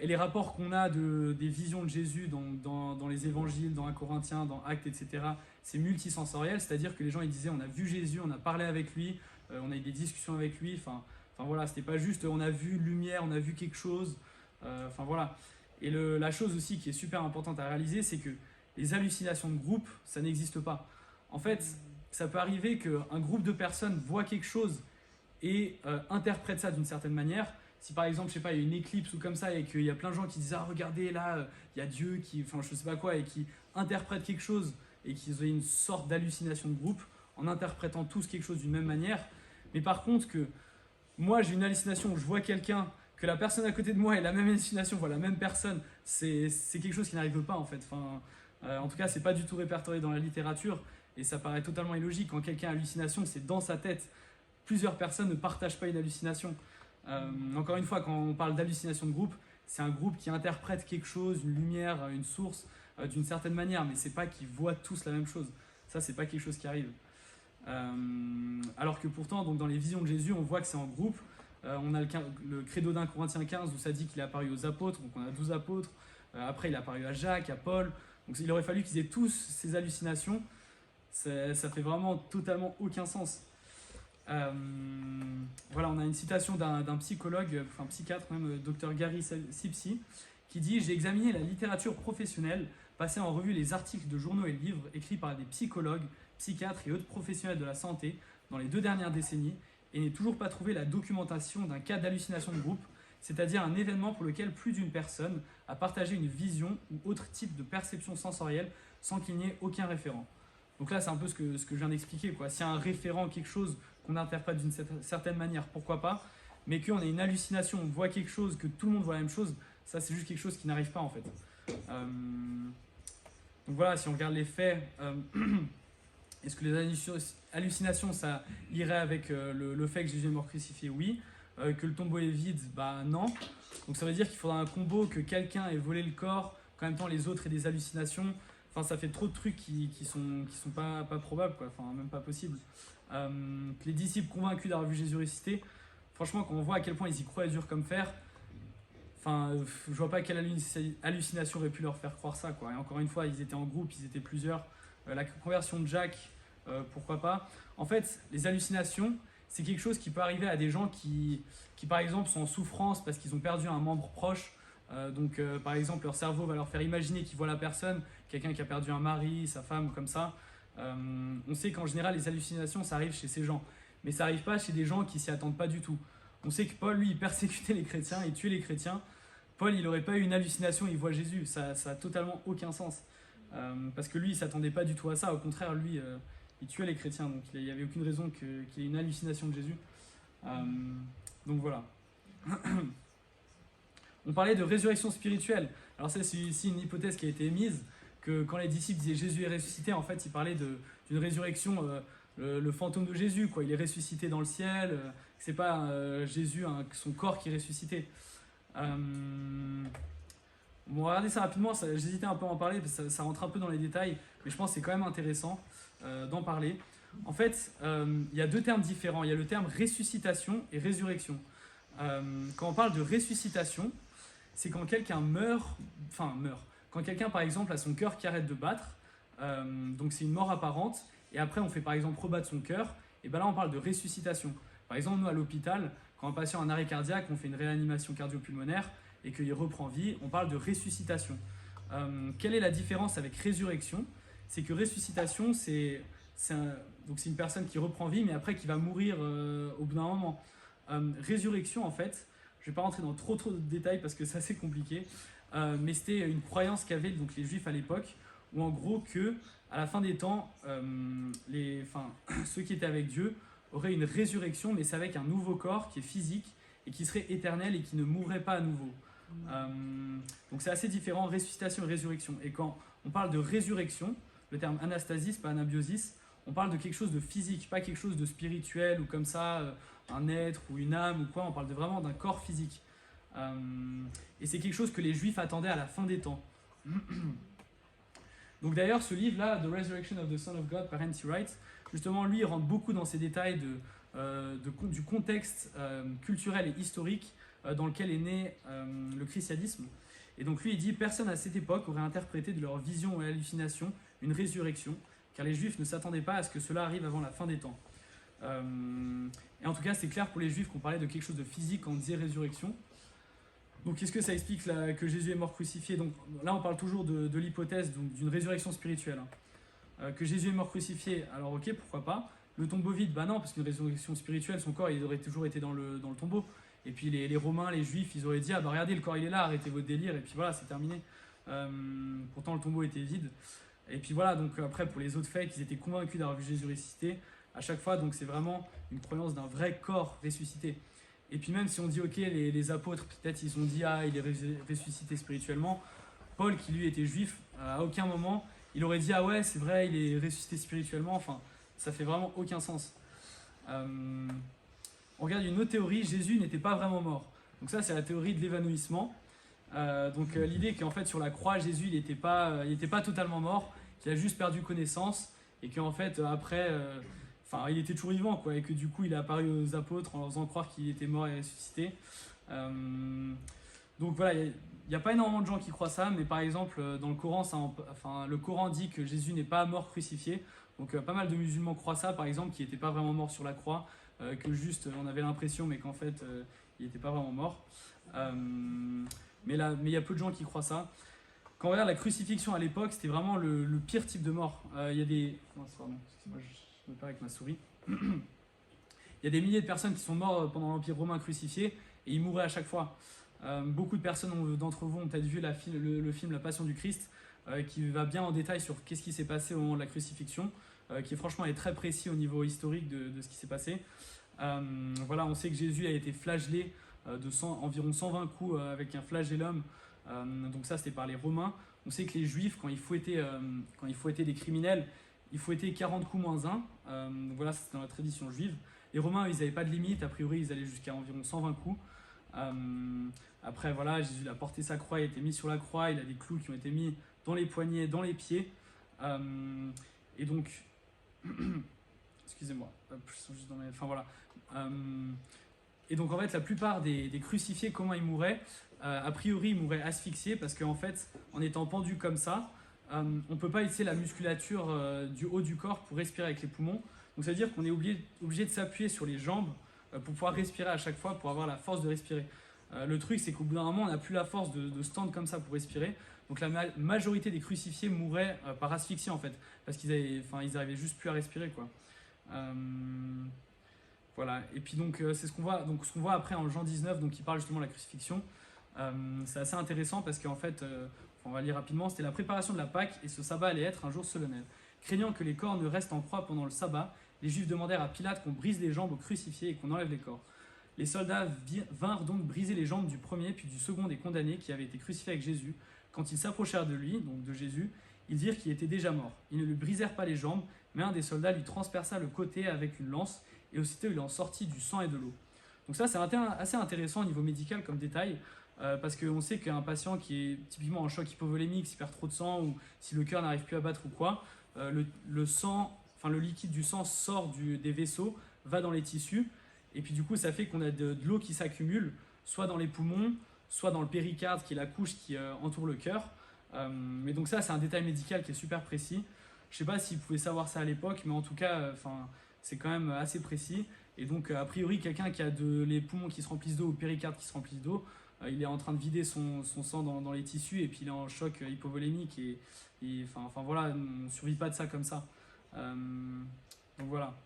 Et les rapports qu'on a des visions de Jésus dans les évangiles, dans 1 Corinthiens, dans Actes, etc., c'est multisensoriel, c'est-à-dire que les gens ils disaient on a vu Jésus, on a parlé avec lui, on a eu des discussions avec lui, enfin voilà, c'était pas juste on a vu lumière, on a vu quelque chose, enfin voilà. Et la chose aussi qui est super importante à réaliser, c'est que les hallucinations de groupe, ça n'existe pas. En fait, ça peut arriver qu'un groupe de personnes voit quelque chose et interprète ça d'une certaine manière. Si par exemple, je sais pas, il y a une éclipse ou comme ça et qu'il y a plein de gens qui disent ah regardez là, il y a Dieu qui, enfin je sais pas quoi, et qui interprètent quelque chose et qu'ils ont une sorte d'hallucination de groupe en interprétant tous quelque chose d'une même manière. Mais par contre que moi j'ai une hallucination où je vois quelqu'un, que la personne à côté de moi ait la même hallucination, voit la même personne, c'est quelque chose qui n'arrive pas en fait. Enfin, en tout cas, c'est pas du tout répertorié dans la littérature et ça paraît totalement illogique. Quand quelqu'un a hallucination, c'est dans sa tête. Plusieurs personnes ne partagent pas une hallucination. Encore une fois, quand on parle d'hallucination de groupe, c'est un groupe qui interprète quelque chose, une lumière, une source, d'une certaine manière, mais c'est pas qu'ils voient tous la même chose. Ça, c'est pas quelque chose qui arrive. Alors que pourtant, donc, dans les visions de Jésus, on voit que c'est en groupe. On a le credo d'1 Corinthiens 15 où ça dit qu'il est apparu aux apôtres, donc on a 12 apôtres. Après, il est apparu à Jacques, à Paul. Donc il aurait fallu qu'ils aient tous ces hallucinations. Ça fait vraiment totalement aucun sens. Voilà, on a une citation d'un psychologue, enfin psychiatre même, Dr Gary Sipsey, qui dit « J'ai examiné la littérature professionnelle, passé en revue les articles de journaux et livres écrits par des psychologues, psychiatres et autres professionnels de la santé dans les 2 dernières décennies, et n'est toujours pas trouvé la documentation d'un cas d'hallucination de groupe, c'est-à-dire un événement pour lequel plus d'une personne a partagé une vision ou autre type de perception sensorielle sans qu'il n'y ait aucun référent. Donc là, c'est un peu ce que je viens d'expliquer, quoi. S'il y a un référent, quelque chose qu'on interprète d'une certaine manière, pourquoi pas, mais qu'on ait une hallucination, on voit quelque chose, que tout le monde voit la même chose, ça c'est juste quelque chose qui n'arrive pas en fait. Donc voilà, si on regarde les faits, est-ce que les hallucinations, ça irait avec le fait que Jésus est mort crucifié? Oui. Que le tombeau est vide? Bah non. Donc ça veut dire qu'il faudra un combo, que quelqu'un ait volé le corps, qu'en même temps les autres aient des hallucinations. Enfin, ça fait trop de trucs qui sont pas probables, quoi. Enfin, même pas possibles. Que les disciples convaincus d'avoir vu Jésus ressuscité, franchement, quand on voit à quel point ils y croient dur comme fer, enfin, je vois pas quelle hallucination aurait pu leur faire croire ça, quoi. Et encore une fois, ils étaient en groupe, ils étaient plusieurs. La conversion de Jacques, pourquoi pas. En fait, les hallucinations, c'est quelque chose qui peut arriver à des gens qui par exemple, sont en souffrance parce qu'ils ont perdu un membre proche. Donc, par exemple, leur cerveau va leur faire imaginer qu'ils voient la personne, quelqu'un qui a perdu un mari, sa femme, comme ça. On sait qu'en général, les hallucinations, ça arrive chez ces gens. Mais ça n'arrive pas chez des gens qui s'y attendent pas du tout. On sait que Paul, lui, il persécutait les chrétiens, il tuait les chrétiens. Paul, il n'aurait pas eu une hallucination, il voit Jésus. Ça a totalement aucun sens. Parce que lui, il ne s'attendait pas du tout à ça. Au contraire, lui, il tuait les chrétiens. Donc, il n'y avait aucune raison qu'il y ait une hallucination de Jésus. Donc, voilà. On parlait de résurrection spirituelle. Alors ça, c'est ici une hypothèse qui a été émise, que quand les disciples disaient Jésus est ressuscité, en fait, ils parlaient d'une résurrection, le fantôme de Jésus, quoi. Il est ressuscité dans le ciel, c'est pas Jésus, son corps qui est ressuscité. Bon, regardez ça rapidement, j'hésitais un peu à en parler, parce que ça rentre un peu dans les détails, mais je pense que c'est quand même intéressant d'en parler. En fait, il y a deux termes différents. Il y a le terme ressuscitation et résurrection. Quand on parle de ressuscitation, c'est quand quelqu'un meurt, quand quelqu'un par exemple a son cœur qui arrête de battre, donc c'est une mort apparente, et après on fait par exemple rebattre son cœur, et ben là on parle de ressuscitation. Par exemple, nous à l'hôpital, quand un patient a un arrêt cardiaque, on fait une réanimation cardio-pulmonaire et qu'il reprend vie, on parle de ressuscitation. Quelle est la différence avec résurrection? C'est que ressuscitation, c'est une personne qui reprend vie, mais après qui va mourir au bout d'un moment. Résurrection, en fait, je ne vais pas rentrer dans trop de détails parce que c'est assez compliqué, mais c'était une croyance qu'avaient donc les juifs à l'époque, où en gros que à la fin des temps, ceux qui étaient avec Dieu auraient une résurrection, mais c'est avec un nouveau corps qui est physique et qui serait éternel et qui ne mourrait pas à nouveau. Donc c'est assez différent, ressuscitation et résurrection. Et quand on parle de résurrection, le terme anastasis, pas anabiosis, on parle de quelque chose de physique, pas quelque chose de spirituel ou comme ça, un être ou une âme ou quoi, on parle vraiment d'un corps physique. Et c'est quelque chose que les Juifs attendaient à la fin des temps. Donc d'ailleurs, ce livre-là, The Resurrection of the Son of God par N.T. Wright, justement, lui, il rentre beaucoup dans ces détails du contexte culturel et historique dans lequel est né le christianisme. Et donc lui, il dit « Personne à cette époque aurait interprété de leur vision et hallucination une résurrection, car les Juifs ne s'attendaient pas à ce que cela arrive avant la fin des temps. » Et en tout cas, c'est clair pour les Juifs qu'on parlait de quelque chose de physique quand on disait résurrection. Donc, qu'est-ce que ça explique là, que Jésus est mort crucifié? Donc, là, on parle toujours de l'hypothèse d'une résurrection spirituelle. Que Jésus est mort crucifié, alors ok, pourquoi pas. Le tombeau vide, bah non, parce qu'une résurrection spirituelle, son corps, il aurait toujours été dans le tombeau. Et puis, les Romains, les Juifs, ils auraient dit, ah bah regardez, le corps, il est là, arrêtez votre délire, et puis voilà, c'est terminé. Pourtant, le tombeau était vide. Et puis voilà, donc après, pour les autres faits, qu'ils étaient convaincus d'avoir vu Jésus ressuscité, à chaque fois, donc c'est vraiment une croyance d'un vrai corps ressuscité. Et puis même si on dit, ok, les apôtres, peut-être ils ont dit, ah, il est ressuscité spirituellement, Paul, qui lui était juif, à aucun moment, il aurait dit, ah ouais, c'est vrai, il est ressuscité spirituellement, enfin, ça fait vraiment aucun sens. On regarde une autre théorie, Jésus n'était pas vraiment mort. Donc ça, c'est la théorie de l'évanouissement. L'idée qu'en fait, sur la croix, Jésus, il n'était pas totalement mort, qu'il a juste perdu connaissance, et qu'en fait, après... il était toujours vivant, quoi, et que du coup, il est apparu aux apôtres en leur faisant croire qu'il était mort et ressuscité. Donc voilà, il n'y a pas énormément de gens qui croient ça, mais par exemple, dans le Coran, le Coran dit que Jésus n'est pas mort crucifié. Donc pas mal de musulmans croient ça, par exemple, qu'il n'était pas vraiment mort sur la croix, que juste on avait l'impression, mais qu'en fait, il n'était pas vraiment mort. Mais il y a peu de gens qui croient ça. Quand on regarde la crucifixion à l'époque, c'était vraiment le pire type de mort. Il y a des... Pardon, excusez-moi, je me perds avec ma souris. Il il y a des milliers de personnes qui sont mortes pendant l'Empire romain crucifiés et ils mouraient à chaque fois. Beaucoup de personnes d'entre vous ont peut-être vu le film La Passion du Christ, qui va bien en détail sur qu'est-ce qui s'est passé au moment de la crucifixion, qui franchement est très précis au niveau historique de ce qui s'est passé. Voilà, on sait que Jésus a été flagellé environ 120 coups avec un flagellum, donc ça c'était par les Romains. On sait que les Juifs, quand ils fouettaient des criminels, ils fouettaient 40 coups moins 1. Voilà, c'est dans la tradition juive. Les Romains, ils n'avaient pas de limite, a priori ils allaient jusqu'à environ 120 coups. Après voilà, Jésus a porté sa croix, il a été mis sur la croix, il a des clous qui ont été mis dans les poignets, dans les pieds. Et donc, excusez-moi, enfin voilà. Et donc en fait, la plupart des crucifiés, comment ils mouraient? A priori, ils mouraient asphyxiés parce qu'en fait, en étant pendus comme ça, on ne peut pas utiliser la musculature du haut du corps pour respirer avec les poumons. Donc ça veut dire qu'on est obligé de s'appuyer sur les jambes pour pouvoir respirer à chaque fois, pour avoir la force de respirer. Le truc, c'est qu'au bout d'un moment, on n'a plus la force de se tendre comme ça pour respirer. Donc la majorité des crucifiés mouraient par asphyxie en fait, parce qu'ils n'arrivaient juste plus à respirer, quoi. Voilà. Et puis donc c'est ce qu'on voit. Donc ce qu'on voit après en Jean 19, donc qui parle justement de la crucifixion. C'est assez intéressant parce qu'en fait, on va lire rapidement, c'était la préparation de la Pâque et ce sabbat allait être un jour solennel. Craignant que les corps ne restent en croix pendant le sabbat, les Juifs demandèrent à Pilate qu'on brise les jambes aux crucifiés et qu'on enlève les corps. Les soldats vinrent donc briser les jambes du premier puis du second des condamnés qui avaient été crucifiés avec Jésus. Quand ils s'approchèrent de lui, donc de Jésus, ils dirent qu'il était déjà mort. Ils ne lui brisèrent pas les jambes, mais un des soldats lui transperça le côté avec une lance et aussitôt il en sortit du sang et de l'eau. Donc ça c'est assez intéressant au niveau médical comme détail. Parce qu'on sait qu'un patient qui est typiquement en choc hypovolémique, s'il perd trop de sang ou si le cœur n'arrive plus à battre ou quoi, le liquide du sang sort des vaisseaux, va dans les tissus, et puis du coup ça fait qu'on a de l'eau qui s'accumule, soit dans les poumons, soit dans le péricarde, qui est la couche qui entoure le cœur. Mais donc ça c'est un détail médical qui est super précis. Je ne sais pas si vous pouvez savoir ça à l'époque, mais en tout cas c'est quand même assez précis. Et donc a priori quelqu'un qui a les poumons qui se remplissent d'eau ou le péricarde qui se remplissent d'eau, il est en train de vider son sang dans les tissus et puis il est en choc hypovolémique et voilà, on ne survit pas de ça comme ça. Donc voilà.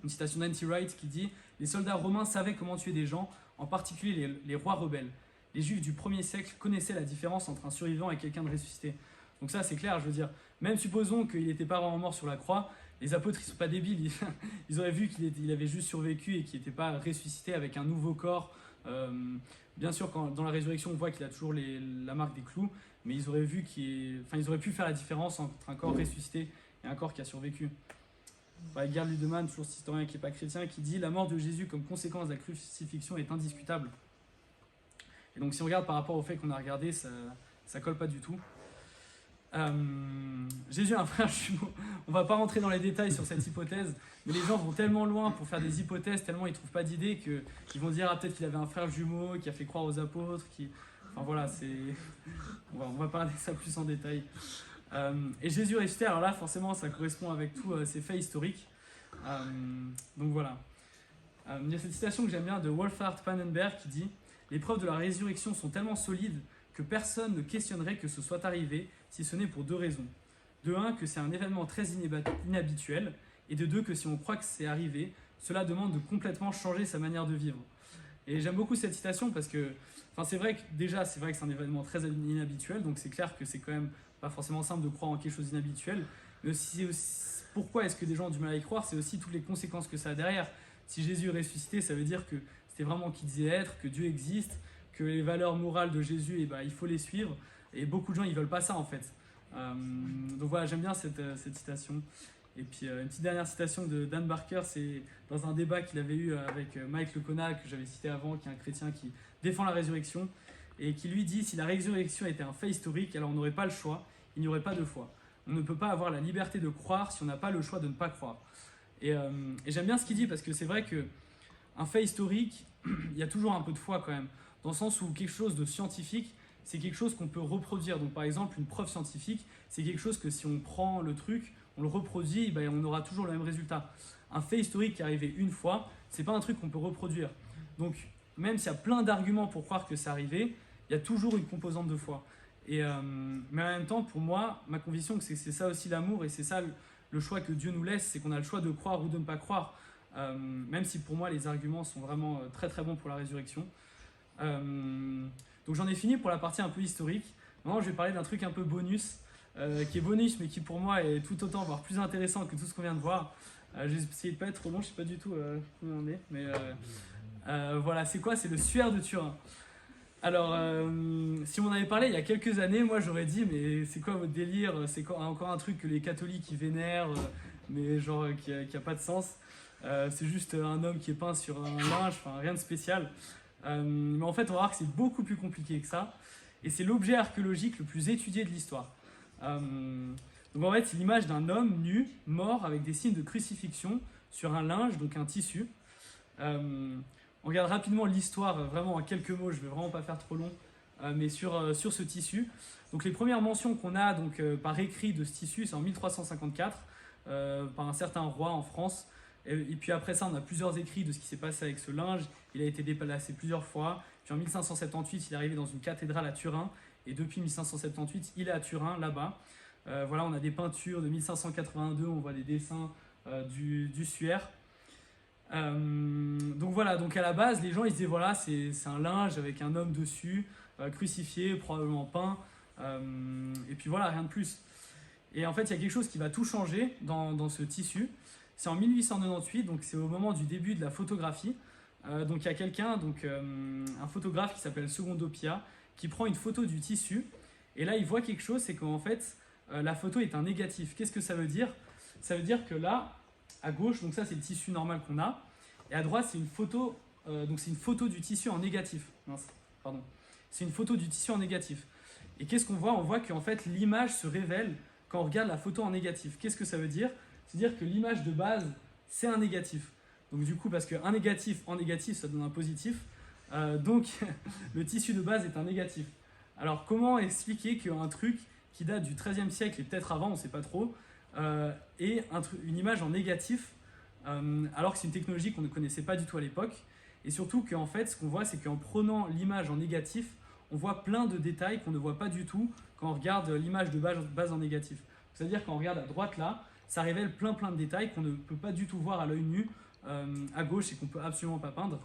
Une citation d'N.T. Wright qui dit « Les soldats romains savaient comment tuer des gens, en particulier les rois rebelles. Les Juifs du 1er siècle connaissaient la différence entre un survivant et quelqu'un de ressuscité. » Donc ça c'est clair, je veux dire, même supposons qu'il n'était pas vraiment mort sur la croix, les apôtres ils sont pas débiles, ils auraient vu qu'il avait juste survécu et qu'il n'était pas ressuscité avec un nouveau corps. Bien sûr, dans la résurrection, on voit qu'il a toujours la marque des clous, mais ils auraient pu faire la différence entre un corps ressuscité et un corps qui a survécu. Gerd Ludemann, toujours cet historien qui n'est pas chrétien, qui dit « La mort de Jésus comme conséquence de la crucifixion est indiscutable. » Et donc si on regarde par rapport au fait qu'on a regardé, ça colle pas du tout. Jésus a un frère jumeau. On va pas rentrer dans les détails sur cette hypothèse, mais les gens vont tellement loin pour faire des hypothèses, tellement ils trouvent pas d'idées qu'ils vont dire peut-être qu'il avait un frère jumeau qui a fait croire aux apôtres. Enfin voilà, on va parler de ça plus en détail. Et Jésus ressuscité, alors là forcément ça correspond avec tous ces faits historiques. Donc voilà. Il y a cette citation que j'aime bien de Wolfhard Pannenberg qui dit « Les preuves de la résurrection sont tellement solides que personne ne questionnerait que ce soit arrivé, si ce n'est pour deux raisons. De un, que c'est un événement très inhabituel, et de deux, que si on croit que c'est arrivé, cela demande de complètement changer sa manière de vivre. » Et j'aime beaucoup cette citation parce que, c'est vrai que c'est un événement très inhabituel, donc c'est clair que c'est quand même pas forcément simple de croire en quelque chose d'inhabituel, mais aussi, pourquoi est-ce que des gens ont du mal à y croire, c'est aussi toutes les conséquences que ça a derrière. Si Jésus est ressuscité, ça veut dire que c'était vraiment qui disait être, que Dieu existe, que les valeurs morales de Jésus, il faut les suivre. Et beaucoup de gens, ils veulent pas ça en fait. Donc voilà, j'aime bien cette citation. Et puis une petite dernière citation de Dan Barker, c'est dans un débat qu'il avait eu avec Mike Lecona, que j'avais cité avant, qui est un chrétien qui défend la résurrection, et qui lui dit « Si la résurrection était un fait historique, alors on n'aurait pas le choix, il n'y aurait pas de foi. On ne peut pas avoir la liberté de croire si on n'a pas le choix de ne pas croire. » Et j'aime bien ce qu'il dit parce que c'est vrai qu'un fait historique, il y a toujours un peu de foi quand même, dans le sens où quelque chose de scientifique, c'est quelque chose qu'on peut reproduire. Donc par exemple, une preuve scientifique, c'est quelque chose que si on prend le truc, on le reproduit, on aura toujours le même résultat. Un fait historique qui est arrivé une fois, c'est pas un truc qu'on peut reproduire. Donc même s'il y a plein d'arguments pour croire que c'est arrivé, il y a toujours une composante de foi. Mais en même temps, pour moi, ma conviction, c'est ça aussi l'amour, et c'est ça le choix que Dieu nous laisse, c'est qu'on a le choix de croire ou de ne pas croire. même si pour moi les arguments sont vraiment très très bons pour la résurrection. Donc j'en ai fini pour la partie un peu historique. Maintenant je vais parler d'un truc un peu bonus, qui est bonus mais qui pour moi est tout autant, voire plus intéressant que tout ce qu'on vient de voir. Je vais essayer de pas être trop long, je sais pas du tout combien on est, mais voilà, c'est quoi? C'est le suaire de Turin. Alors, si on en avait parlé il y a quelques années, moi j'aurais dit, mais c'est quoi votre délire? C'est encore un truc que les catholiques ils vénèrent, mais genre qui a pas de sens. C'est juste un homme qui est peint sur un linge, enfin rien de spécial. Mais en fait, on va voir que c'est beaucoup plus compliqué que ça. Et c'est l'objet archéologique le plus étudié de l'histoire. Donc en fait, c'est l'image d'un homme nu, mort, avec des signes de crucifixion sur un linge, donc un tissu. On regarde rapidement l'histoire, vraiment en quelques mots, je ne vais vraiment pas faire trop long, mais sur ce tissu. Donc les premières mentions qu'on a donc, par écrit de ce tissu, c'est en 1354, par un certain roi en France. Et puis après ça, on a plusieurs écrits de ce qui s'est passé avec ce linge. Il a été déplacé plusieurs fois. Puis en 1578, il est arrivé dans une cathédrale à Turin. Et depuis 1578, il est à Turin, là-bas. Voilà, on a des peintures de 1582, on voit des dessins du suaire. Donc voilà, donc à la base, les gens ils se disaient voilà, c'est un linge avec un homme dessus, crucifié, probablement peint. Et puis voilà, rien de plus. Et en fait, il y a quelque chose qui va tout changer dans ce tissu. C'est en 1898, donc c'est au moment du début de la photographie. Donc il y a quelqu'un, un photographe qui s'appelle Secondo Pia, qui prend une photo du tissu. Et là, il voit quelque chose, c'est qu'en fait, la photo est un négatif. Qu'est-ce que ça veut dire? Ça veut dire que là, à gauche, donc ça c'est le tissu normal qu'on a. Et à droite, c'est une photo, donc c'est une photo du tissu en négatif. Mince, pardon. C'est une photo du tissu en négatif. Et qu'est-ce qu'on voit? On voit qu'en fait, l'image se révèle quand on regarde la photo en négatif. Qu'est-ce que ça veut dire? C'est-à-dire que l'image de base, c'est un négatif. Donc du coup, parce qu'un négatif en négatif, ça donne un positif. Donc le tissu de base est un négatif. Alors comment expliquer qu'un truc qui date du XIIIe siècle et peut-être avant, on ne sait pas trop, est une image en négatif, alors que c'est une technologie qu'on ne connaissait pas du tout à l'époque. Et surtout qu'en fait, ce qu'on voit, c'est qu'en prenant l'image en négatif, on voit plein de détails qu'on ne voit pas du tout quand on regarde l'image de base en négatif. C'est-à-dire quand on regarde à droite là, ça révèle plein de détails qu'on ne peut pas du tout voir à l'œil nu à gauche et qu'on ne peut absolument pas peindre.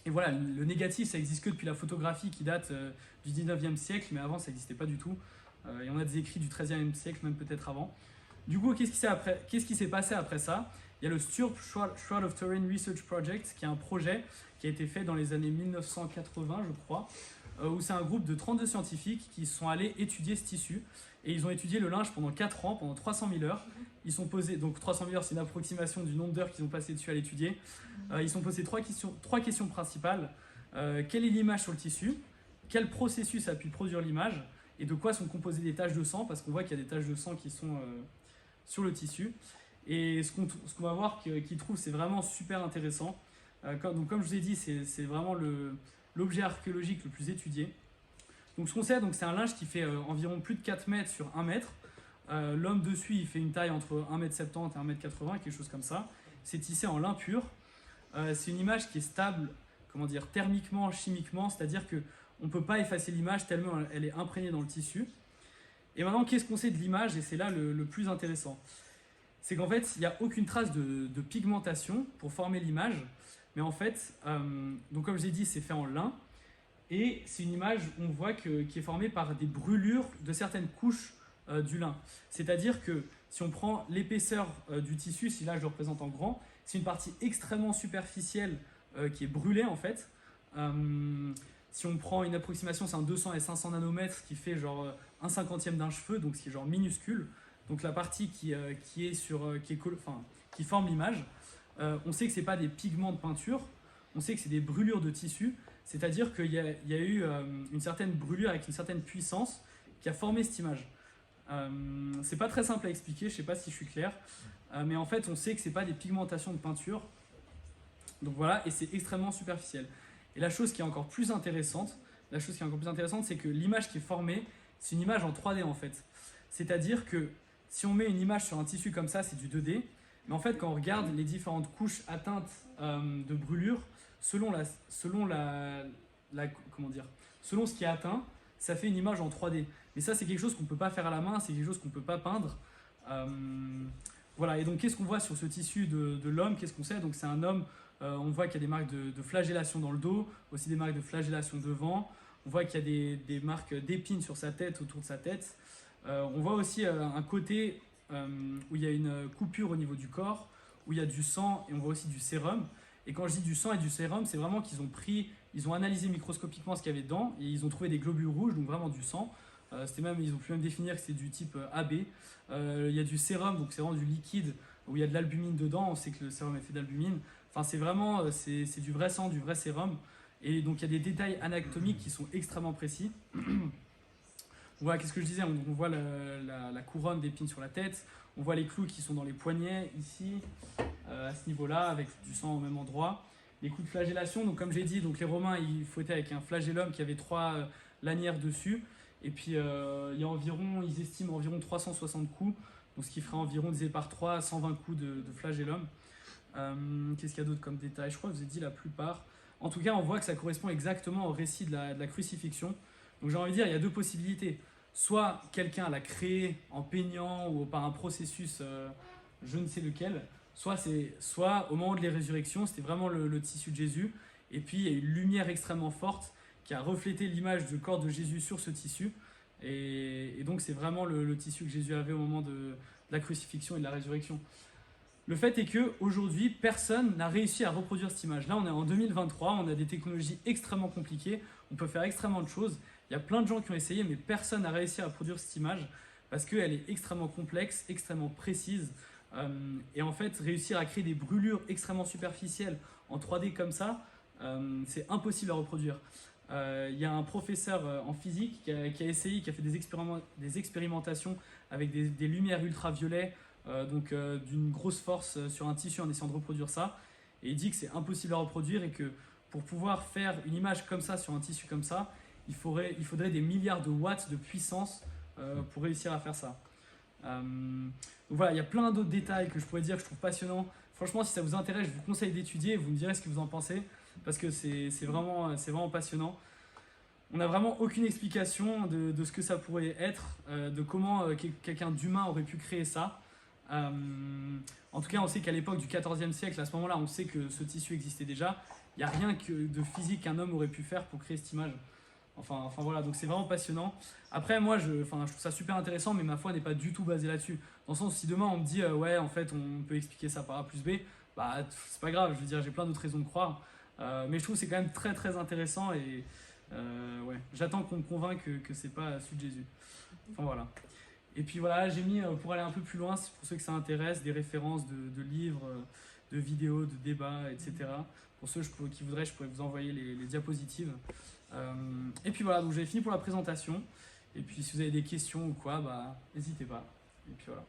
Et voilà, le négatif, ça existe que depuis la photographie qui date du 19e siècle, mais avant, ça n'existait pas du tout. Il y en a des écrits du 13e siècle, même peut-être avant. Du coup, qu'est-ce qui s'est passé après ça? Il y a le Sturp Shroud of Turin Research Project, qui est un projet qui a été fait dans les années 1980, je crois, où c'est un groupe de 32 scientifiques qui sont allés étudier ce tissu. Et ils ont étudié le linge pendant 4 ans, pendant 300 000 heures. Ils sont posés, donc 300 000 heures, c'est une approximation du nombre d'heures qu'ils ont passé dessus à l'étudier. Ils sont posés trois questions principales. Quelle est l'image sur le tissu? Quel processus a pu produire l'image? Et de quoi sont composées des taches de sang? Parce qu'on voit qu'il y a des taches de sang qui sont sur le tissu. Et ce qu'on va voir qu'ils trouvent, c'est vraiment super intéressant. Donc comme je vous ai dit, c'est vraiment l'objet archéologique le plus étudié. Donc ce qu'on sait, c'est un linge qui fait environ plus de 4 mètres sur 1 mètre. L'homme dessus, il fait une taille entre 1m70 et 1m80, quelque chose comme ça. C'est tissé en lin pur. C'est une image qui est stable, thermiquement, chimiquement, c'est-à-dire qu'on ne peut pas effacer l'image tellement elle est imprégnée dans le tissu. Et maintenant, qu'est-ce qu'on sait de l'image? Et c'est là le plus intéressant. C'est qu'en fait, il n'y a aucune trace de pigmentation pour former l'image. Mais en fait, donc comme je l'ai dit, c'est fait en lin. Et c'est une image, on voit, qui est formée par des brûlures de certaines couches du lin. C'est-à-dire que si on prend l'épaisseur du tissu, si là je le représente en grand, c'est une partie extrêmement superficielle qui est brûlée en fait. Si on prend une approximation, c'est un 200 et 500 nanomètres qui fait genre un cinquantième d'un cheveu, donc ce qui est genre minuscule. Donc la partie qui forme l'image, on sait que ce n'est pas des pigments de peinture, on sait que c'est des brûlures de tissu. C'est-à-dire qu'il y a eu une certaine brûlure avec une certaine puissance qui a formé cette image. C'est pas très simple à expliquer, je sais pas si je suis clair, mais en fait on sait que c'est pas des pigmentations de peinture. Donc voilà, et c'est extrêmement superficiel. Et la chose qui est encore plus intéressante, c'est que l'image qui est formée, c'est une image en 3D en fait. C'est-à-dire que si on met une image sur un tissu comme ça, c'est du 2D, mais en fait quand on regarde les différentes couches atteintes de brûlure, selon ce qui est atteint, ça fait une image en 3D. Mais ça, c'est quelque chose qu'on ne peut pas faire à la main, c'est quelque chose qu'on ne peut pas peindre. Voilà, et donc qu'est-ce qu'on voit sur ce tissu de l'homme? Qu'est-ce qu'on sait? Donc c'est un homme, on voit qu'il y a des marques de flagellation dans le dos, aussi des marques de flagellation devant. On voit qu'il y a des marques d'épines sur sa tête, autour de sa tête. On voit aussi un côté où il y a une coupure au niveau du corps, où il y a du sang et on voit aussi du sérum. Et quand je dis du sang et du sérum, c'est vraiment ils ont analysé microscopiquement ce qu'il y avait dedans et ils ont trouvé des globules rouges, donc vraiment du sang. Ils ont pu même définir que c'est du type AB. Il y a du sérum, donc c'est vraiment du liquide où il y a de l'albumine dedans. On sait que le sérum est fait d'albumine. Enfin, c'est vraiment c'est du vrai sang, du vrai sérum. Et donc il y a des détails anatomiques qui sont extrêmement précis. Voilà, qu'est-ce que je disais, on voit la couronne d'épines sur la tête, on voit les clous qui sont dans les poignets, ici, à ce niveau-là, avec du sang au même endroit. Les coups de flagellation, donc comme j'ai dit, donc les Romains, ils fouettaient avec un flagellum qui avait 3 lanières dessus. Et puis, ils estiment environ 360 coups, donc ce qui ferait environ, divisé par 3, 120 coups de flagellum. Qu'est-ce qu'il y a d'autre comme détail? Je crois que je vous ai dit la plupart. En tout cas, on voit que ça correspond exactement au récit de la crucifixion. Donc j'ai envie de dire, il y a 2 possibilités. Soit quelqu'un l'a créé en peignant ou par un processus, je ne sais lequel, soit au moment de la résurrection, c'était vraiment le tissu de Jésus, et puis il y a une lumière extrêmement forte qui a reflété l'image du corps de Jésus sur ce tissu, et donc c'est vraiment le tissu que Jésus avait au moment de la crucifixion et de la résurrection. Le fait est qu'aujourd'hui, personne n'a réussi à reproduire cette image. Là, on est en 2023, on a des technologies extrêmement compliquées, on peut faire extrêmement de choses. Il y a plein de gens qui ont essayé, mais personne n'a réussi à produire cette image parce qu'elle est extrêmement complexe, extrêmement précise. Et en fait, réussir à créer des brûlures extrêmement superficielles en 3D comme ça, c'est impossible à reproduire. Il y a un professeur en physique qui a essayé, qui a fait des expérimentations avec des lumières ultraviolets, d'une grosse force sur un tissu en essayant de reproduire ça. Et il dit que c'est impossible à reproduire et que pour pouvoir faire une image comme ça sur un tissu comme ça, il faudrait des milliards de watts de puissance pour réussir à faire ça. Donc voilà, il y a plein d'autres détails que je pourrais dire que je trouve passionnants. Franchement, si ça vous intéresse, je vous conseille d'étudier et vous me direz ce que vous en pensez parce que c'est vraiment passionnant. On n'a vraiment aucune explication de ce que ça pourrait être, de comment quelqu'un d'humain aurait pu créer ça. En tout cas, on sait qu'à l'époque du XIVe siècle, à ce moment-là, on sait que ce tissu existait déjà. Il n'y a rien de physique qu'un homme aurait pu faire pour créer cette image. Enfin voilà, donc c'est vraiment passionnant. Après, moi, je trouve ça super intéressant, mais ma foi n'est pas du tout basée là-dessus. Dans le sens où si demain on me dit, ouais, en fait, on peut expliquer ça par A plus B, bah, c'est pas grave, je veux dire, j'ai plein d'autres raisons de croire. Mais je trouve que c'est quand même très très intéressant et ouais, j'attends qu'on me convainque que c'est pas celui de Jésus. Enfin voilà. Et puis voilà, j'ai mis, pour aller un peu plus loin, pour ceux que ça intéresse, des références de livres, de vidéos, de débats, etc. Pour ceux qui voudraient, je pourrais vous envoyer les diapositives. Et puis voilà, donc j'ai fini pour la présentation. Et puis si vous avez des questions ou quoi, bah n'hésitez pas. Et puis voilà.